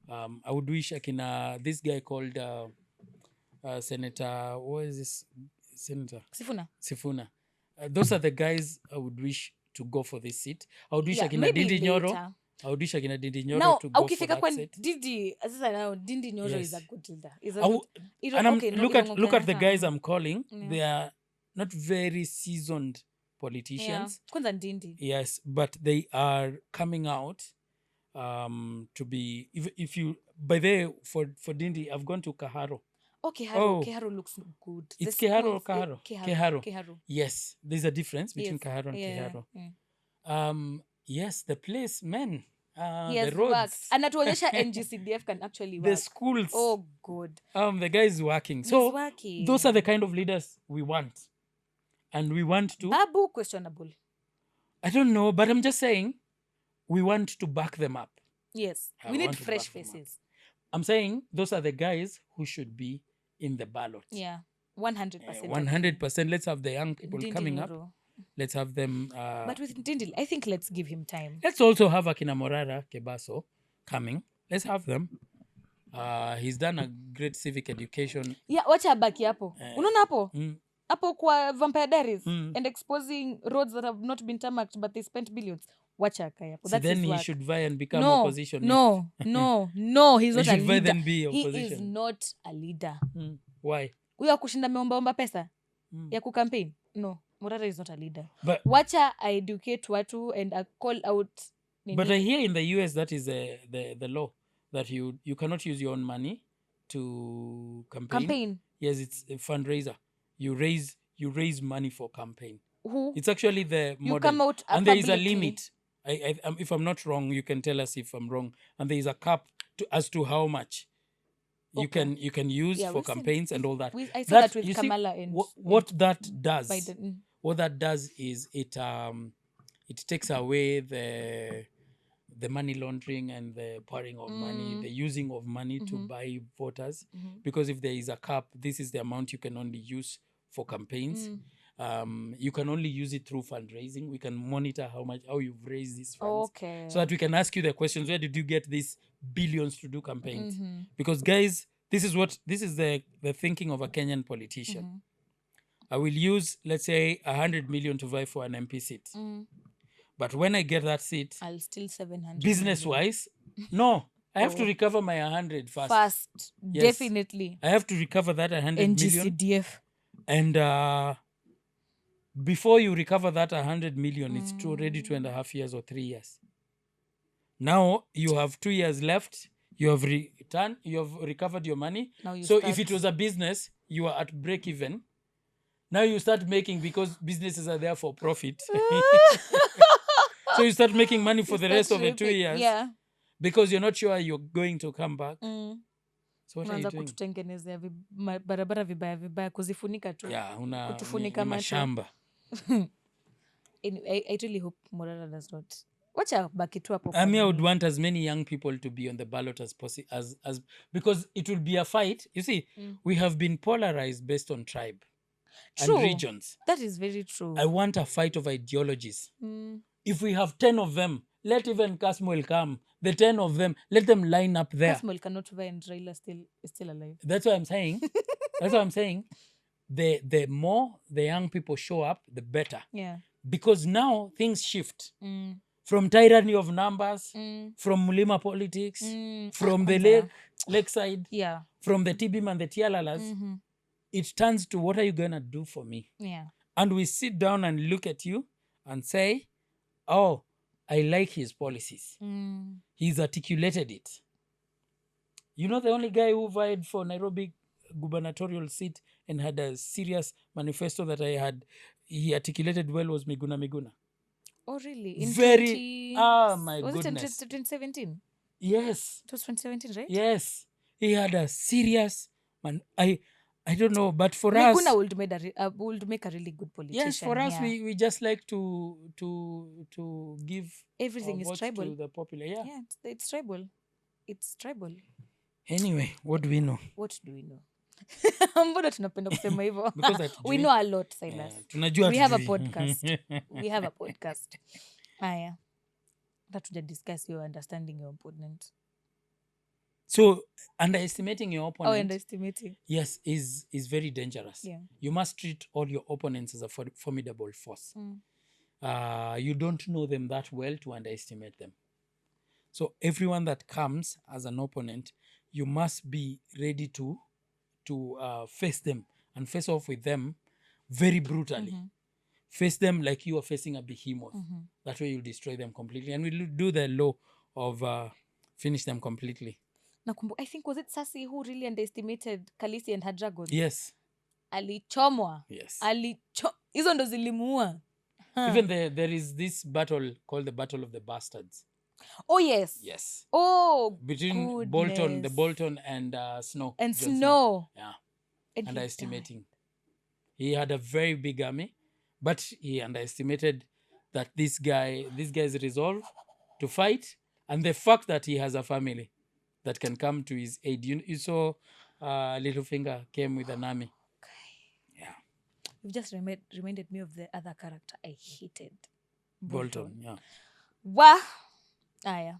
I would wish this guy called Senator, what is this? Senator? Sifuna. Those are the guys I would wish to go for this seat. I would wish Akina Dindi Nyoro audisha kina Dindi Nyoro Now to go for ukifika that kwa set. Dindi sasa now Dindi Nyoro is a Yes. good leader. Is a Au- good, ilo, and I'm, okay, no, look at the guys sawa. I'm calling. Yeah. They are not very seasoned Yeah. politicians. Kwanza Dindi. Yes, but they are coming out to be if you by the way, for Dindi, I've gone to Kaharo. Okay, Oh. Keharo looks good. It's The Keharo or schools- Kaharo? Keharo. Keharo. Yes, there's a difference between Yes. Kaharo and Yeah, Keharo. yeah. Yes, the place, man. He The has roads, worked. Anatuonyesha NGCDF can actually work. the schools. Oh, good. The guy is working. He's So working. those are the kind of leaders we want, and we want to. Babu, questionable. I don't know, but I'm just saying, we want to back them up. Yes. I We need want to fresh back them up. faces. I'm saying those are the guys who should be in the ballot. Yeah. 100%. 100%. Let's have the young people Dindi coming up. Nyoro. Let's have them. But with Dindi, I think let's give him time. Let's also have Akina Morara Kebaso coming. Let's have them. He's done a great civic education. Yeah, wacha abaki hapo. Unaona hapo? Mm. Hapo kwa Vampire Diaries and exposing roads that have not been tarmacked but they spent billions. Wacha akae hapo. So That's then his he work. should vie and become No, opposition. no, he's He not a should vie leader. then be He is opposition. not a leader. Why? Huyo akushinda ameombaomba pesa ya kucampaign. No, Morara is not a leader. But Wacha I educate watu and I call out. but I hear in the US that is the law that you cannot use your own money to campaign. Yes, it's a fundraiser. You raise money for campaign. Who? It's actually the model. You come out and there is a publicly. limit. If I'm not wrong, you can tell us if I'm wrong. And there is a cap as to how much you can use Yeah, for we've seen- campaigns and all that. I saw that with you see, Kamala and what that does. Biden. What that does is it takes away the money laundering and the pouring of money, the using of money to buy voters. Because if there is a cap, this is the amount you can only use for campaigns. You can only use it through fundraising. We can monitor how you've raised these funds. Okay. So that we can ask you the questions, where did you get these billions to do campaigns? Because guys, this is the thinking of a Kenyan politician. I will use, let's say, 100 million to vie for an MP seat. But when I get that seat, I'll still 700. business-wise, no, I have to recover my 100 first. First, Yes. definitely. I have to recover that 100 million. NGCDF. And before you recover that 100 million, it's already 2.5 years or 3 years. Now you have 2 years left. You have recovered your money. Now you so start- if it was a business, you are at break even. Now you start making, because businesses are there for profit. So you start making money for the rest of the 2 years. Yeah. Because you're not sure you're going to come back. So what are you Unaanza doing? kututengenezea barabara vibaya kuzifunika tu. Yeah, kutufunika ni macho. mashamba. Anyway, I really hope Morara does not. Wacha baki tu hapo. I would want as many young people to be on the ballot as possible, as because it will be a fight. You see, we have been polarized based on tribe True. and regions. That is very true. I want a fight of ideologies. If we have 10 of them, let even Kasmuel come. The 10 of them, let them line up there. Kasmuel cannot vie and Raila is still alive. That's what I'm saying. That's what I'm saying. The more the young people show up, the better. Yeah. Because now things shift. From tyranny of numbers, from Mulima politics, from the lakeside, Yeah. from the Tibim and the Tialalas, it turns to, what are you going to do for me? Yeah. And we sit down and look at you and say, oh, I like his policies. He's articulated it. You know, the only guy who vied for Nairobi gubernatorial seat and had a serious manifesto that he articulated well was Miguna. Oh, really? My was goodness. it in 2017? Yes. It was 2017, right? Yes. He had a serious man. I don't know, but for us, Miguna would make a really good politician. yes, for us, yeah. we just like to give Everything our is votes tribal. to the popular. Yeah. Yeah, it's tribal. It's tribal. Anyway, what do we know? What do we know? Mbona tunapenda kusema hivyo? Because hatujui. We know a lot, Silas. Tunajua We have a hatujui. podcast. We have a podcast. Haya. Hatuja discuss your understanding your opponent. So underestimating your opponent, Underestimating. yes, is very dangerous. Yeah. You must treat all your opponents as a formidable force. You don't know them that well to underestimate them. So everyone that comes as an opponent, you must be ready to face them and face off with them very brutally. Face them like you are facing a behemoth. That way you destroy them completely. And we'll do the law of finish them completely. I think, was it Sasi who really underestimated Khaleesi and her dragons? Yes. Alichomwa. Yes. Hizo ndo zilimuua. Even there is this battle called the Battle of the Bastards. Oh, yes. Yes. Oh, Between goodness. the Bolton and Snow. And Jon Snow. Yeah. And he Underestimating. He had a very big army, but he underestimated that this guy's resolve to fight, and the fact that he has a family that can come to his aid. You saw Littlefinger came with an army. Yeah. You've just reminded me of the other character I hated. Bolton. Yeah. Wah! Yeah.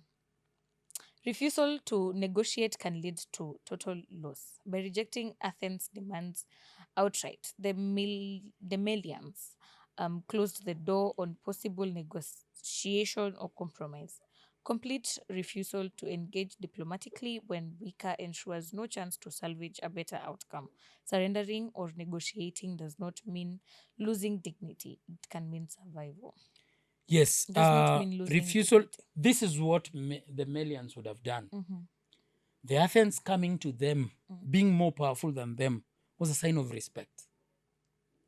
Refusal to negotiate can lead to total loss. By rejecting Athens' demands outright, the Melians closed the door on possible negotiation or compromise. Complete refusal to engage diplomatically when weaker ensures no chance to salvage a better outcome. Surrendering or negotiating does not mean losing dignity, it can mean survival. Yes. Does not mean losing refusal. dignity. This is what the Melians would have done. The Athens coming to them, being more powerful than them, was a sign of respect.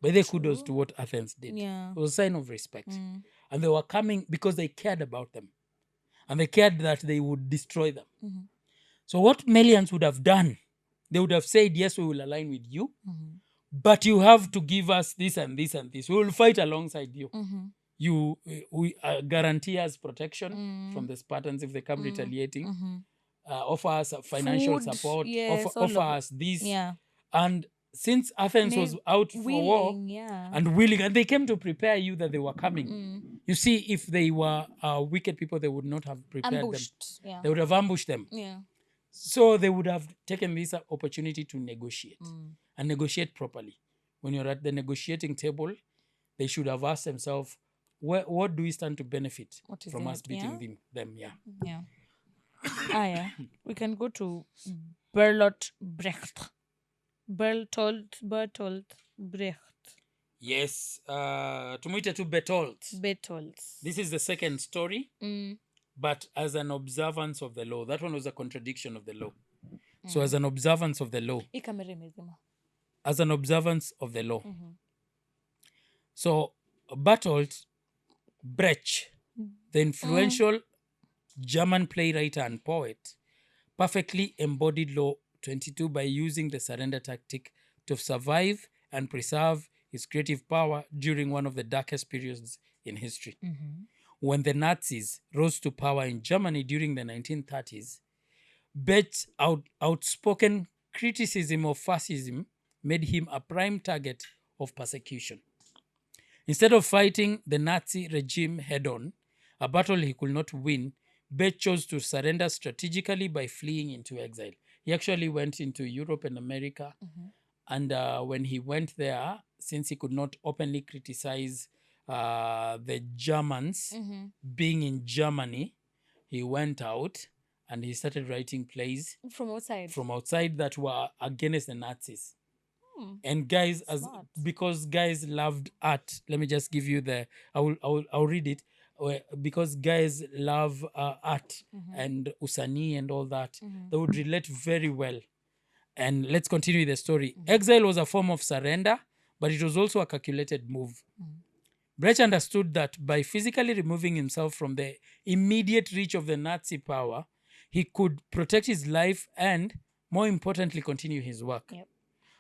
By the kudos to what Athens did. Yeah. It was a sign of respect. And they were coming because they cared about them. And they cared that they would destroy them. So what Melians would have done, they would have said, yes, we will align with you, but you have to give us this and this and this. We will fight alongside you. You guarantee us protection from the Spartans if they come retaliating. Offer us financial Food, support. yes, offer all of us this. Yeah. And since Athens was out for war Willing, yeah. and willing, and they came to prepare you that they were coming. You see, if they were wicked people, they would not have prepared Ambushed. them. Yeah. They would have ambushed them. Yeah. So they would have taken this opportunity to negotiate and negotiate properly. When you're at the negotiating table, they should have asked themselves, what do we stand to benefit What is from in us it? beating them? Yeah. Yeah. Yeah. We can go to Bertolt Brecht. Bertolt Brecht. Yes. Tumuite to Bertolt. Bertolt. This is the second story, but as an observance of the law. That one was a contradiction of the law. So as an observance of the law. As an observance of the law. So Bertolt Brecht, the influential German playwright and poet, perfectly embodied Law 22 by using the surrender tactic to survive and preserve his creative power during one of the darkest periods in history. When the Nazis rose to power in Germany during the 1930s, Brecht's outspoken criticism of fascism made him a prime target of persecution. Instead of fighting the Nazi regime head-on, a battle he could not win, Brecht chose to surrender strategically by fleeing into exile. He actually went into Europe and America, and when he went there, since he could not openly criticize the Germans being in Germany, he went out and he started writing plays From outside that were against the Nazis. And guys, because guys loved art, let me just give you I'll read it. Because guys love art and usanii and all that, they would relate very well. And let's continue the story. Exile was a form of surrender, but it was also a calculated move. Brecht understood that by physically removing himself from the immediate reach of the Nazi power, he could protect his life and, more importantly, continue his work. Yep.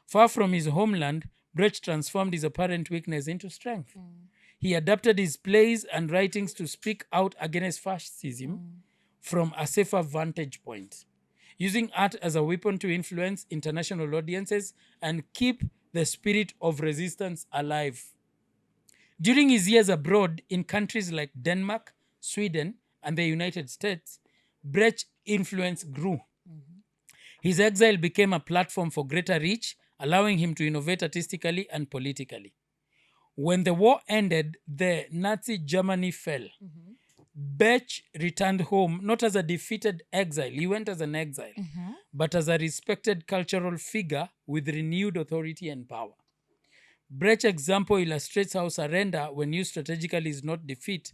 Far from his homeland, Brecht transformed his apparent weakness into strength. He adapted his plays and writings to speak out against fascism from a safer vantage point, using art as a weapon to influence international audiences and keep the spirit of resistance alive. During his years abroad in countries like Denmark, Sweden, and the United States, Brecht's influence grew. His exile became a platform for greater reach, allowing him to innovate artistically and politically. When the war ended, the Nazi Germany fell. Bech returned home not as a defeated exile, he went as an exile, but as a respected cultural figure with renewed authority and power. Brech's example illustrates how surrender, when used strategically, is not defeat,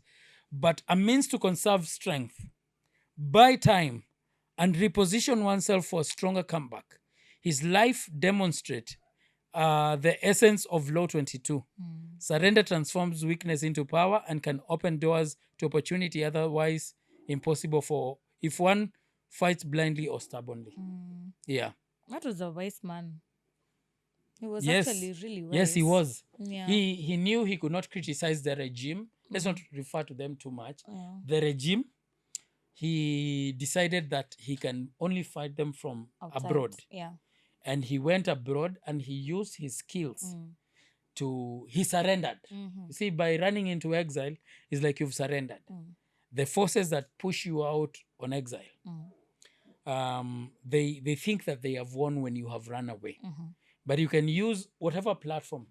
but a means to conserve strength, buy time, and reposition oneself for a stronger comeback. His life demonstrates the essence of Law 22. Surrender transforms weakness into power and can open doors to opportunity otherwise impossible for if one fights blindly or stubbornly. Yeah. That was a wise man. He was Yes. actually really wise. Yes, he was. Yeah. He knew he could not criticize the regime. Let's not refer to them too much. The regime, he decided that he can only fight them from Outside. abroad. Yeah. And he went abroad and he used his skills he surrendered. You see, by running into exile, it's like you've surrendered. The forces that push you out on exile, they think that they have won when you have run away. But you can use whatever platform.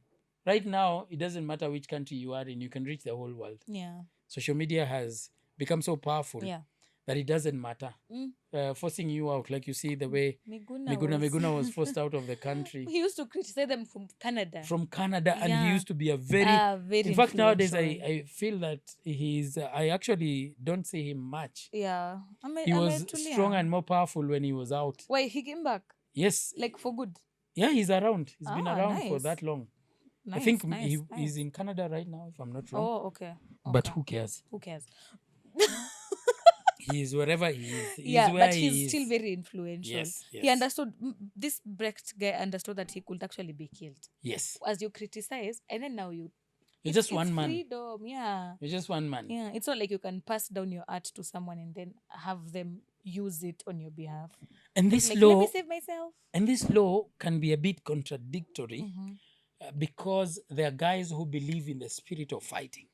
Right now, it doesn't matter which country you are in, you can reach the whole world. Yeah. Social media has become so powerful that it doesn't matter. Forcing you out, like you see the way Miguna was forced out of the country. He used to criticize them from Canada. And he used to be a very in fact, nowadays I feel that I actually don't see him much. Yeah. He was stronger and more powerful when he was out. Why, he came back? Yes. Like for good? Yeah, he's around. He's been around for that long. Nice, I think nice. he's in Canada right now, if I'm not wrong. Oh, okay. But who cares? Who cares? He's wherever he is. But he's still very influential. Yes. He understood, this Brecht guy understood that he could actually be killed. Yes. As you criticize, and then now you're just one man. Freedom, yeah. You're just one man. Yeah, it's not like you can pass down your art to someone and then have them use it on your behalf. And this like, law, let me save myself. And this law can be a bit contradictory because there are guys who believe in the spirit of fighting.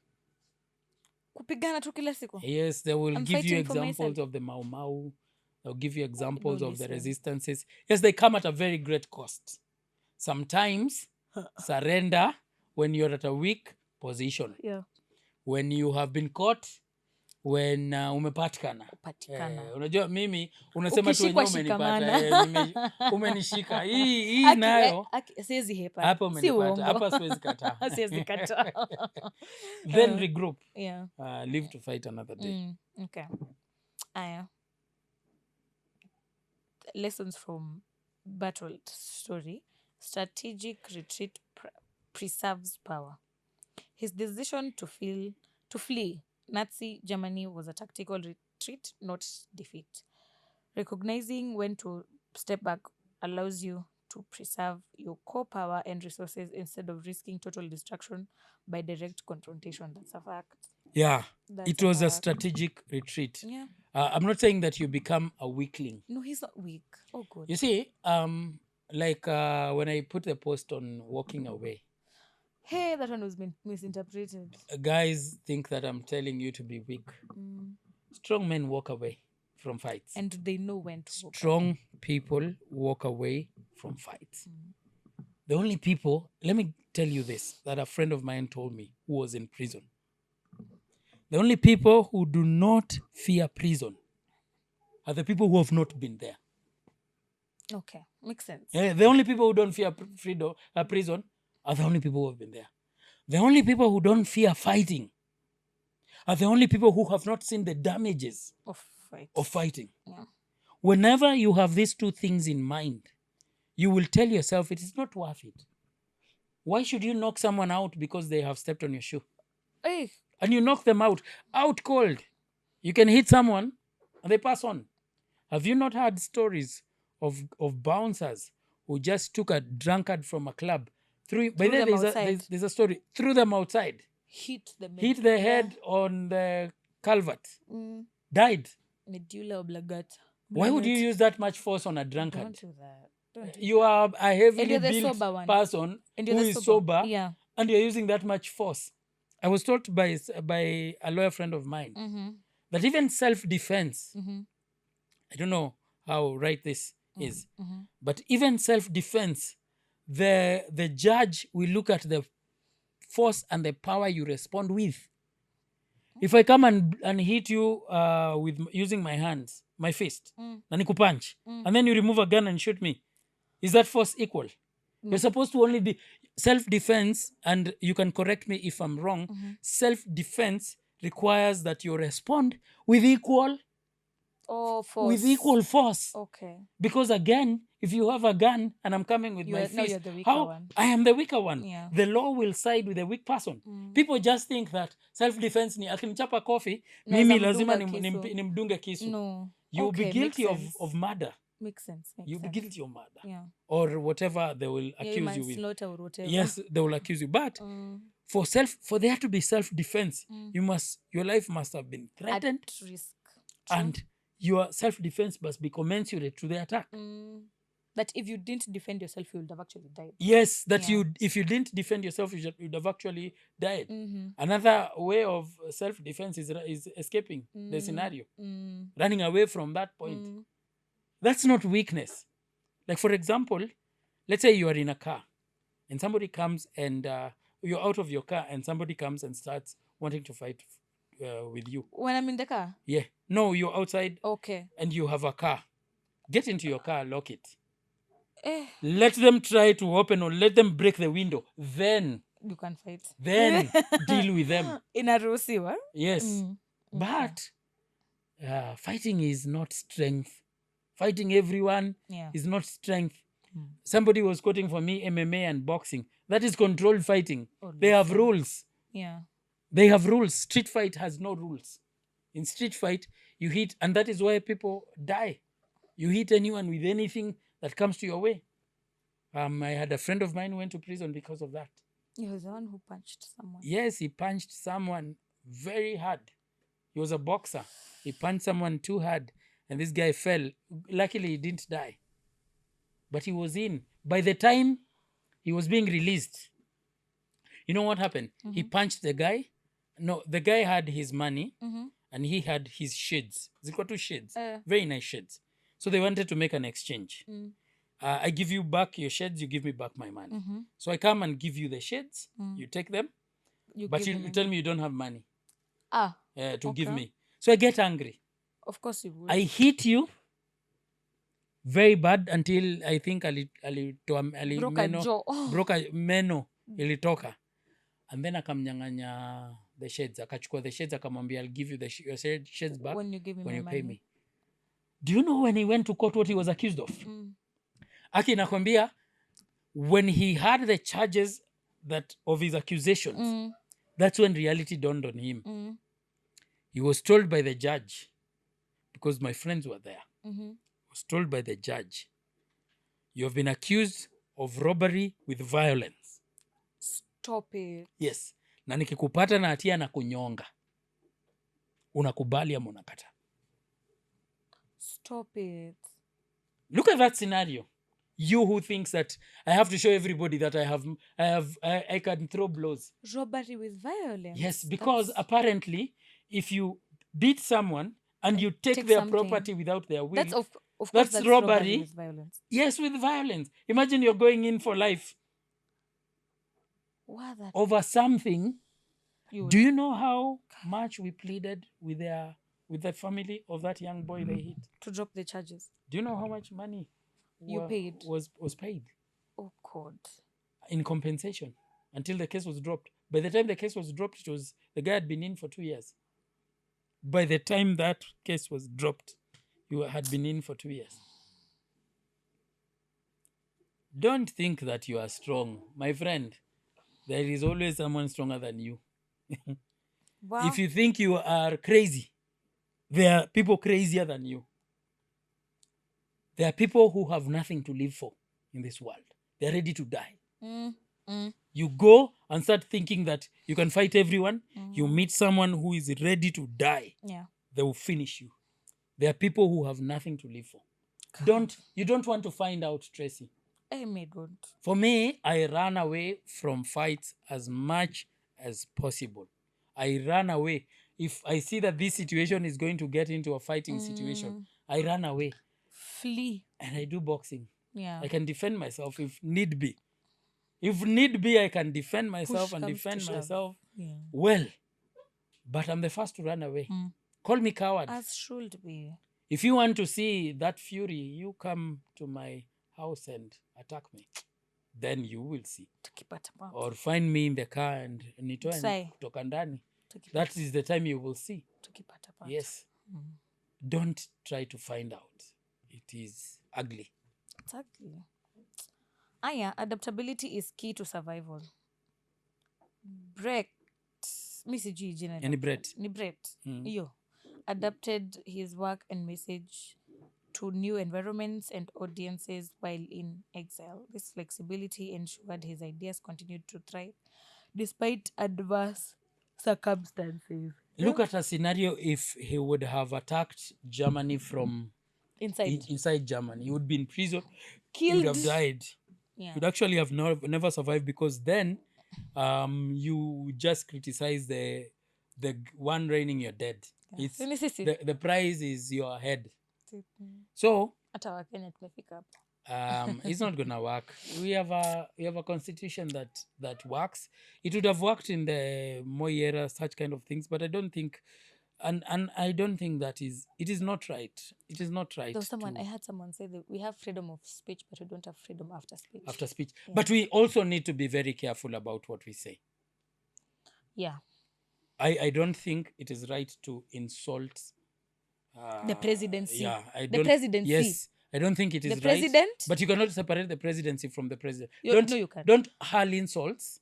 Kupigana tu kila siku. Yes, they will give you examples of the Mau Mau. They'll give you examples of the resistances. Yes, they come at a very great cost. Sometimes surrender when you're at a weak position. Yeah. When you have been caught, when umepatikana. Unajua mimi unasema tu wenyewe umenipata. Umenishika. Hii nayo. Siwezi hepa. Hapa umenipata. Hapa siwezi kataa. Siwezi kataa. Then regroup. Yeah. Live to fight another day. Okay. Aya. Lessons from battle story. Strategic retreat preserves power. His decision to flee Nazi Germany was a tactical retreat, not defeat. Recognizing when to step back allows you to preserve your core power and resources instead of risking total destruction by direct confrontation. That's a fact. Yeah, it was a strategic retreat. Yeah. I'm not saying that you become a weakling. No, he's not weak. Oh, good. You see, like when I put the post on walking away. Hey, that one was misinterpreted. Guys think that I'm telling you to be weak. Strong men walk away from fights. And they know when to walk away. Strong people walk away from fights. The only people, let me tell you this, that a friend of mine told me who was in prison. The only people who do not fear prison are the people who have not been there. Okay, makes sense. Yeah, the only people who don't fear prison are the only people who have been there. The only people who don't fear fighting are the only people who have not seen the damages of fighting. Yeah. Whenever you have these two things in mind, you will tell yourself it is not worth it. Why should you knock someone out because they have stepped on your shoe? Hey. And you knock them out cold. You can hit someone and they pass on. Have you not heard stories of bouncers who just took a drunkard from a club? There's a story. Threw them outside. Hit the head on the culvert. Died. Medulla oblongata. Why would you use that much force on a drunkard? Don't do that. You are a heavily built person who is sober, and you're using that much force. I was told by a lawyer friend of mine that even self-defense, I don't know how right this is, but even self-defense, the judge will look at the force and the power you respond with. if I come and hit you with using my hands, my fist, na nikupunch, and then you remove a gun and shoot me, is that force equal? You're supposed to only be self-defense, and you can correct me if I'm wrong. Self-defense requires that you respond with equal force. Okay. Because again, if you have a gun and I'm coming with my fist, you're the weaker one. I am the weaker one. Yeah. The law will side with the weak person. People just think that self-defense ni akinichapa kofi, mimi lazima nimdunge kisu. No. You'll be guilty of murder. Makes sense. You'll be guilty of murder. Yeah. Or whatever they will accuse you with. Slaughter or whatever. Yes, they will accuse you. But for there to be self-defense, your life must have been threatened. At risk. And your self-defense must be commensurate to the attack. That if you didn't defend yourself, you would have actually died. Yes, if you didn't defend yourself, you'd have actually died. Another way of self-defense is escaping the scenario, running away from that point. That's not weakness. Like, for example, let's say you are in a car and somebody comes and you're out of your car and somebody comes and starts wanting to fight with you. When I'm in the car? Yeah. No, you're outside. Okay. And you have a car. Get into your car, lock it. Let them try to open or let them break the window. Then you can fight. Then deal with them. Inaruhusiwa? Yes. But fighting is not strength. Fighting everyone is not strength. Somebody was quoting for me MMA and boxing. That is controlled fighting. They have rules. Yeah. They have rules. Street fight has no rules. In street fight, you hit, and that is why people die. You hit anyone with anything that comes to your way. I had a friend of mine who went to prison because of that. He was the one who punched someone. Yes, he punched someone very hard. He was a boxer. He punched someone too hard, and this guy fell. Luckily, he didn't die. But he was in. By the time he was being released, you know what happened? He punched the guy. No, the guy had his money, and he had his shades. Zilikuwa two shades. Very nice shades. So they wanted to make an exchange. I give you back your shades, you give me back my money. So I come and give you the shades, you take them, but you tell me you don't have money to give me. So I get angry. Of course you would. I hit you very bad until I think broke a meno ilitoka. And then akamnyang'anya the shades. Akachukua the shades, akamwambia, I'll give you your shades back when you give me when my you money. pay me. Do you know when he went to court what he was accused of? Aki nakwambia, when he had the charges of his accusations, that's when reality dawned on him. He was told by the judge, because my friends were there, was told by the judge, you have been accused of robbery with violence. Stop it. Yes. Na nikikupata na hatia na kunyonga, unakubali ama unakata? Stop it. Look at that scenario. You who thinks that I have to show everybody that I can throw blows. Robbery with violence. Yes, because apparently if you beat someone and you take their property without their will, that's robbery with violence. Yes, with violence. Imagine you're going in for life over something. Do you know how much we pleaded with the family of that young boy they hit? To drop the charges. Do you know how much money paid? Was paid? Oh God. In compensation until the case was dropped. By the time the case was dropped, the guy had been in for 2 years. By the time that case was dropped, you had been in for 2 years. Don't think that you are strong. My friend, there is always someone stronger than you. Wow. If you think you are crazy, there are people crazier than you. There are people who have nothing to live for in this world. They're ready to die. You go and start thinking that you can fight everyone. You meet someone who is ready to die. Yeah. They will finish you. There are people who have nothing to live for. You don't want to find out, Tracy. For me, I run away from fights as much as possible. I run away. If I see that this situation is going to get into a fighting situation, I run away. Flee. And I do boxing. Yeah. I can defend myself if need be. If need be, I can defend myself and defend myself well. but I'm the first to run away. Call me coward. As should be. If you want to see that fury, you come to my house and attack me. Then you will see. Tukipata pato. Or find me in the car and nitoe Sai. kutoka ndani. Tukipata. That is the time you will see. Tukipata pato. Yes. Don't try to find out. It is ugly. It's ugly. Aya, adaptability is key to survival. Brett, mi sijui jina. Any Brett? Ni Brett. Iyo. Adapted his work and message to new environments and audiences while in exile. This flexibility ensured his ideas continued to thrive despite adverse circumstances. Look at a scenario if he would have attacked Germany from inside Germany. He would be in prison. He would have died. Yeah. He would actually have never survived, because then you just criticize the one reigning you're dead. Yeah. It's the prize is your head. So Hata Wakenya tumefika hapo. it's not gonna work. We have a constitution that works. It would have worked in the Moi era, such kind of things, but I don't think, and I don't think it is not right. It is not right. I heard someone say that we have freedom of speech, but we don't have freedom after speech. After speech, but we also need to be very careful about what we say. Yeah. I don't think it is right to insult the presidency. Yeah, the presidency. Yes, I don't think it is the president? right. But you cannot separate the presidency from the president. No, you can. Don't hurl insults.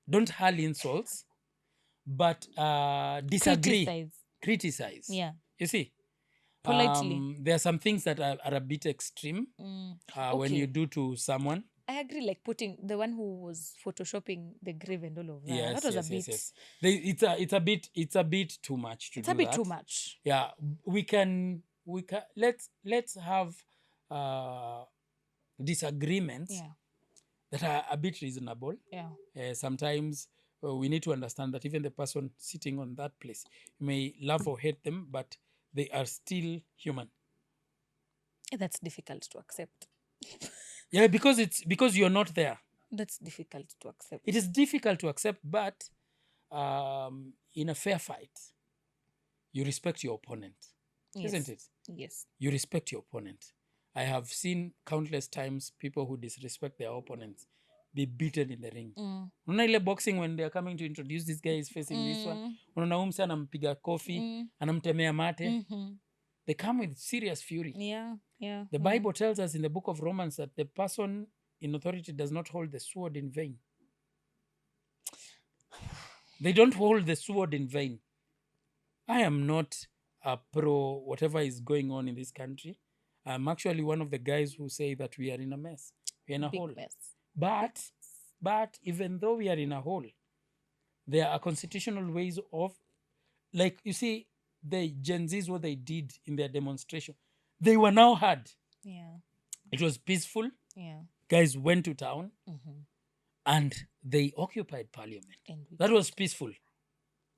Don't hurl insults, but disagree. Criticize. Yeah. You see? Politely. There are some things that are a bit extreme when you do to someone. I agree, like putting the one who was photoshopping the grave and all of that. Yes, that was yes, a bit. Yes. It's a bit too much to do that. It's a bit too much. Yeah, we can let's have disagreements that are a bit reasonable. Yeah. Sometimes we need to understand that even the person sitting on that place, you may love or hate them, but they are still human. That's difficult to accept. Yeah, because you're not there. That's difficult to accept. It is difficult to accept, but in a fair fight, you respect your opponent. Yes. Isn't it? Yes. You respect your opponent. I have seen countless times people who disrespect their opponents be beaten in the ring. Unaona ile boxing, when they are coming to introduce this guy is facing this one. Unaona huyu msee anampiga kofi, anamtemea mate. They come with serious fury. Yeah. The Bible tells us in the book of Romans that the person in authority does not hold the sword in vain. They don't hold the sword in vain. I am not a pro whatever is going on in this country. I'm actually one of the guys who say that we are in a mess. We are in a Big hole. Mess. But even though we are in a hole, there are constitutional ways of, like, you see, the Gen Zs, what they did in their demonstration, they were now heard. Yeah. It was peaceful. Yeah. Guys went to town and they occupied parliament. That was peaceful.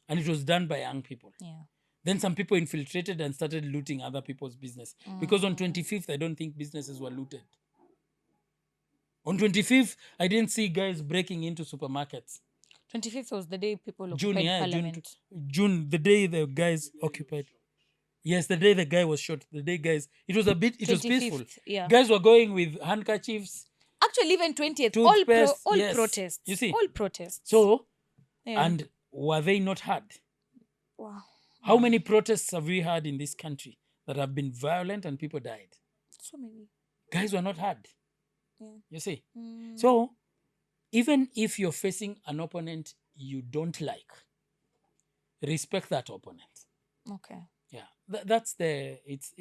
And it was done by young people. Yeah. Then some people infiltrated and started looting other people's business. Because on 25th, I don't think businesses were looted. On 25th, I didn't see guys breaking into supermarkets. 25th was the day people occupied parliament. June, the day the guys occupied. Yes, the day the guy was shot. The day guys, it was peaceful. Yeah. Guys were going with handkerchiefs. Actually, even 20th, all yes. protests. You see? All protests. So, and were they not heard? Wow. How many protests have we had in this country that have been violent and people died? So many. Guys were not heard. Yeah. You see? So, even if you're facing an opponent you don't like, respect that opponent. Okay. Yeah, that's it's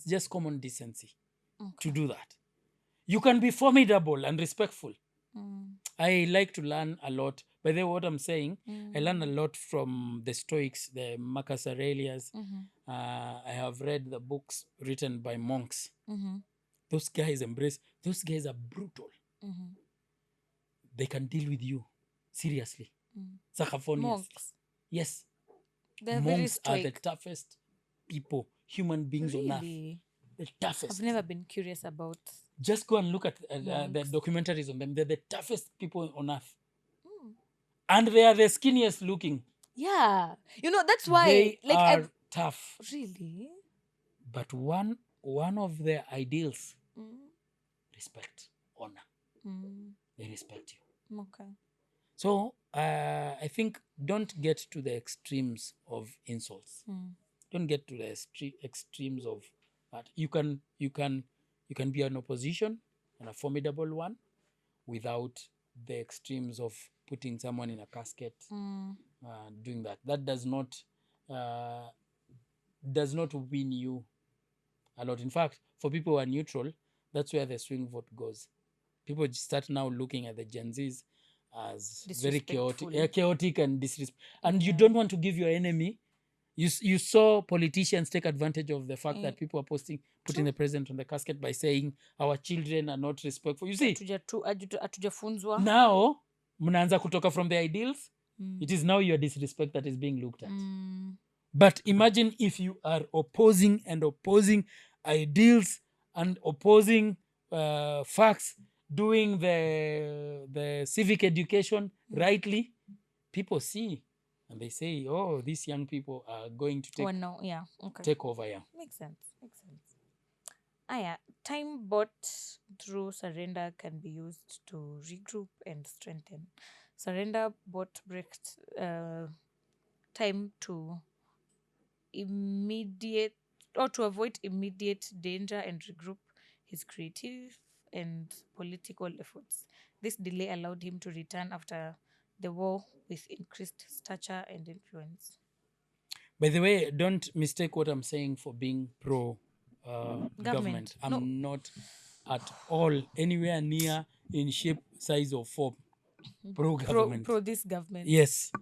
just common decency to do that. You can be formidable and respectful. I like to learn a lot. By the way, what I'm saying, I learn a lot from the Stoics, the Marcus Aurelius. I have read the books written by monks. Those guys those guys are brutal. They can deal with you seriously. Monks. Yes. They're Monks very are the toughest people, human beings on earth. The toughest. I've never been curious about. Just go and look at the documentaries on them. They're the toughest people on earth. and they are the skinniest looking. Yeah. You know, that's why. They like, are tough. Really? But one of their ideals, respect, honor. They respect you. Okay. So I think don't get to the extremes of insults. Don't get to the extremes of that. You can be an opposition and a formidable one without the extremes of putting someone in a casket, doing that. That does not win you a lot. In fact, for people who are neutral, that's where the swing vote goes. People start now looking at the Gen Zs as very chaotic and disrespectful. And you don't want to give your enemy. You saw politicians take advantage of the fact that people are putting the president on the casket by saying our children are not respectful. You see, hatujafunzwa. now mnaanza kutoka from the ideals. It is now your disrespect that is being looked at. But imagine if you are opposing ideals and opposing facts, doing the civic education rightly, people see and they say, oh, these young people are going to take over. Yeah. Makes sense. Time bought through surrender can be used to regroup and strengthen. Surrender bought breaks time to avoid immediate danger and regroup his creative and political efforts. This delay allowed him to return after the war with increased stature and influence. By the way, don't mistake what I'm saying for being pro government. I'm not at all anywhere near in shape, size, or form pro government. Pro this government. Yes,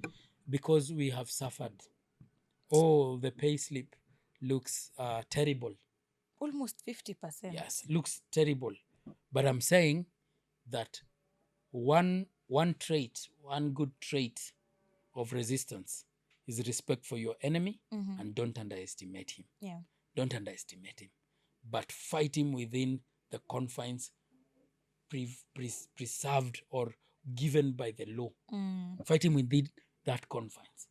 because we have suffered. Oh, the pay slip looks terrible. Almost 50%. Yes, looks terrible. But I'm saying that one good trait of resistance is respect for your enemy, and don't underestimate him. Yeah. Don't underestimate him, but fight him within the confines preserved or given by the law. Fight him within that confines.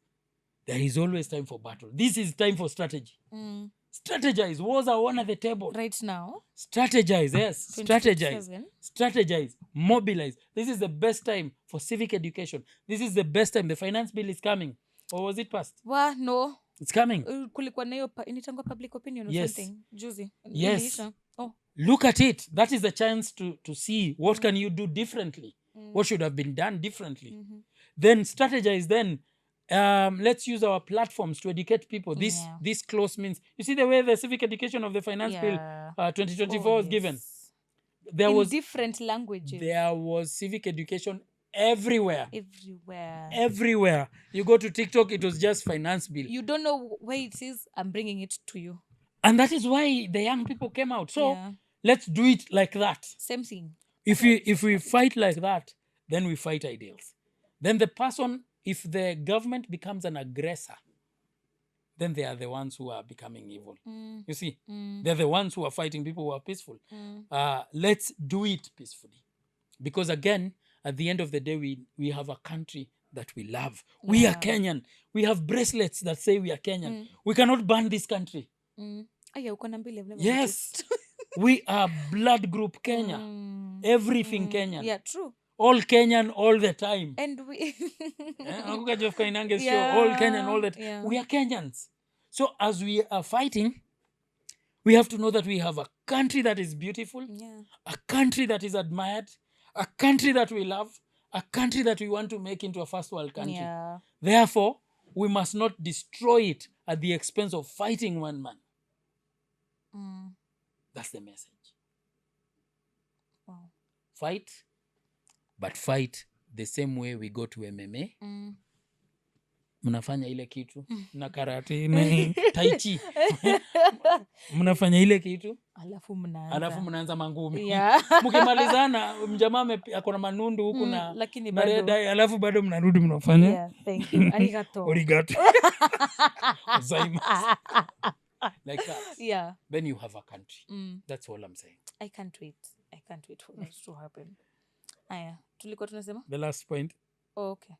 There is always time for battle. This is time for strategy. Strategize. Wars are on at the table. Right now. Strategize, yes. Strategize. Mobilize. This is the best time for civic education. This is the best time. The finance bill is coming. Or was it passed? No. It's coming. Kulikuwa na hiyo initangwa public opinion or Yes. something. Juzi. Yes. Iliisha. Oh. Look at it. That is the chance to see what can you do differently. What should have been done differently. Then strategize. Then let's use our platforms to educate people. This close means, you see the way the civic education of the finance bill 2024 was given. There was different languages. There was civic education everywhere. You go to TikTok, it was just finance bill. You don't know where it is. I'm bringing it to you. And that is why the young people came out. So let's do it like that. Same thing. If we fight like that, then we fight ideals. Then the person, if the government becomes an aggressor, then they are the ones who are becoming evil. You see, they're the ones who are fighting people who are peaceful. Let's do it peacefully. Because again, at the end of the day, we have a country that we love. We are Kenyan. We have bracelets that say we are Kenyan. We cannot ban this country. Yes. We are blood group Kenya. Everything Kenyan. Yeah, true. All Kenyan all the time. And we Jeff Kainange's show, all Kenyan all the time. Yeah. We are Kenyans. So as we are fighting, we have to know that we have a country that is beautiful, a country that is admired, a country that we love, a country that we want to make into a first world country. Yeah. Therefore, we must not destroy it at the expense of fighting one man. That's the message. Wow. Fight, but fight the same way we go to MMA. Mnafanya ile kitu na karate na tai chi. Mnafanya ile kitu alafu mnaanza mangumi. Mkimalizana mjamaa akona manundu huku na red eye, alafu bado mnarudi mnafanya. Yeah, thank you. Arigato. Like that. Yeah. Then you have a country. That's all I'm saying. I can't wait for that to happen. Aya, tulikuwa tunasema? The last point. Oh, okay.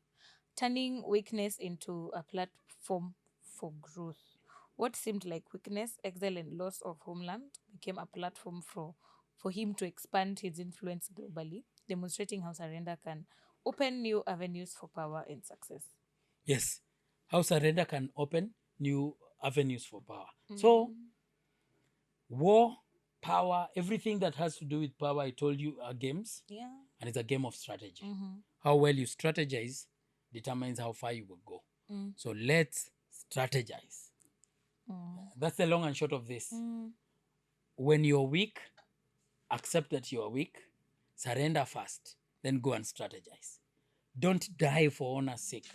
turning weakness into a platform for growth. What seemed like weakness, exile, and loss of homeland became a platform for him to expand his influence globally, demonstrating how surrender can open new avenues for power and success. Yes, how surrender can open new avenues for power. So, war, power, everything that has to do with power, I told you, are games. Yeah. And it's a game of strategy. How well you strategize determines how far you will go. So let's strategize. That's the long and short of this. When you're weak, accept that you are weak, surrender first, then go and strategize. Don't die for honor's sake.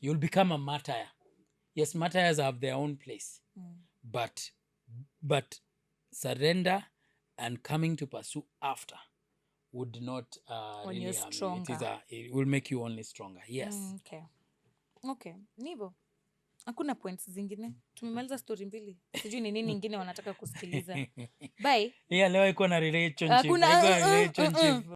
You'll become a martyr. Yes, martyrs have their own place, but surrender and coming to pursue after would not When really you're harm you. stronger. It will make you only stronger. Yes. Okay, nivo hakuna points zingine, tumemaliza story mbili, sijui ni nini ingine wanataka kusikiliza. Bye. Yeah, leo iko na relationship. Hakuna Iko na relationship.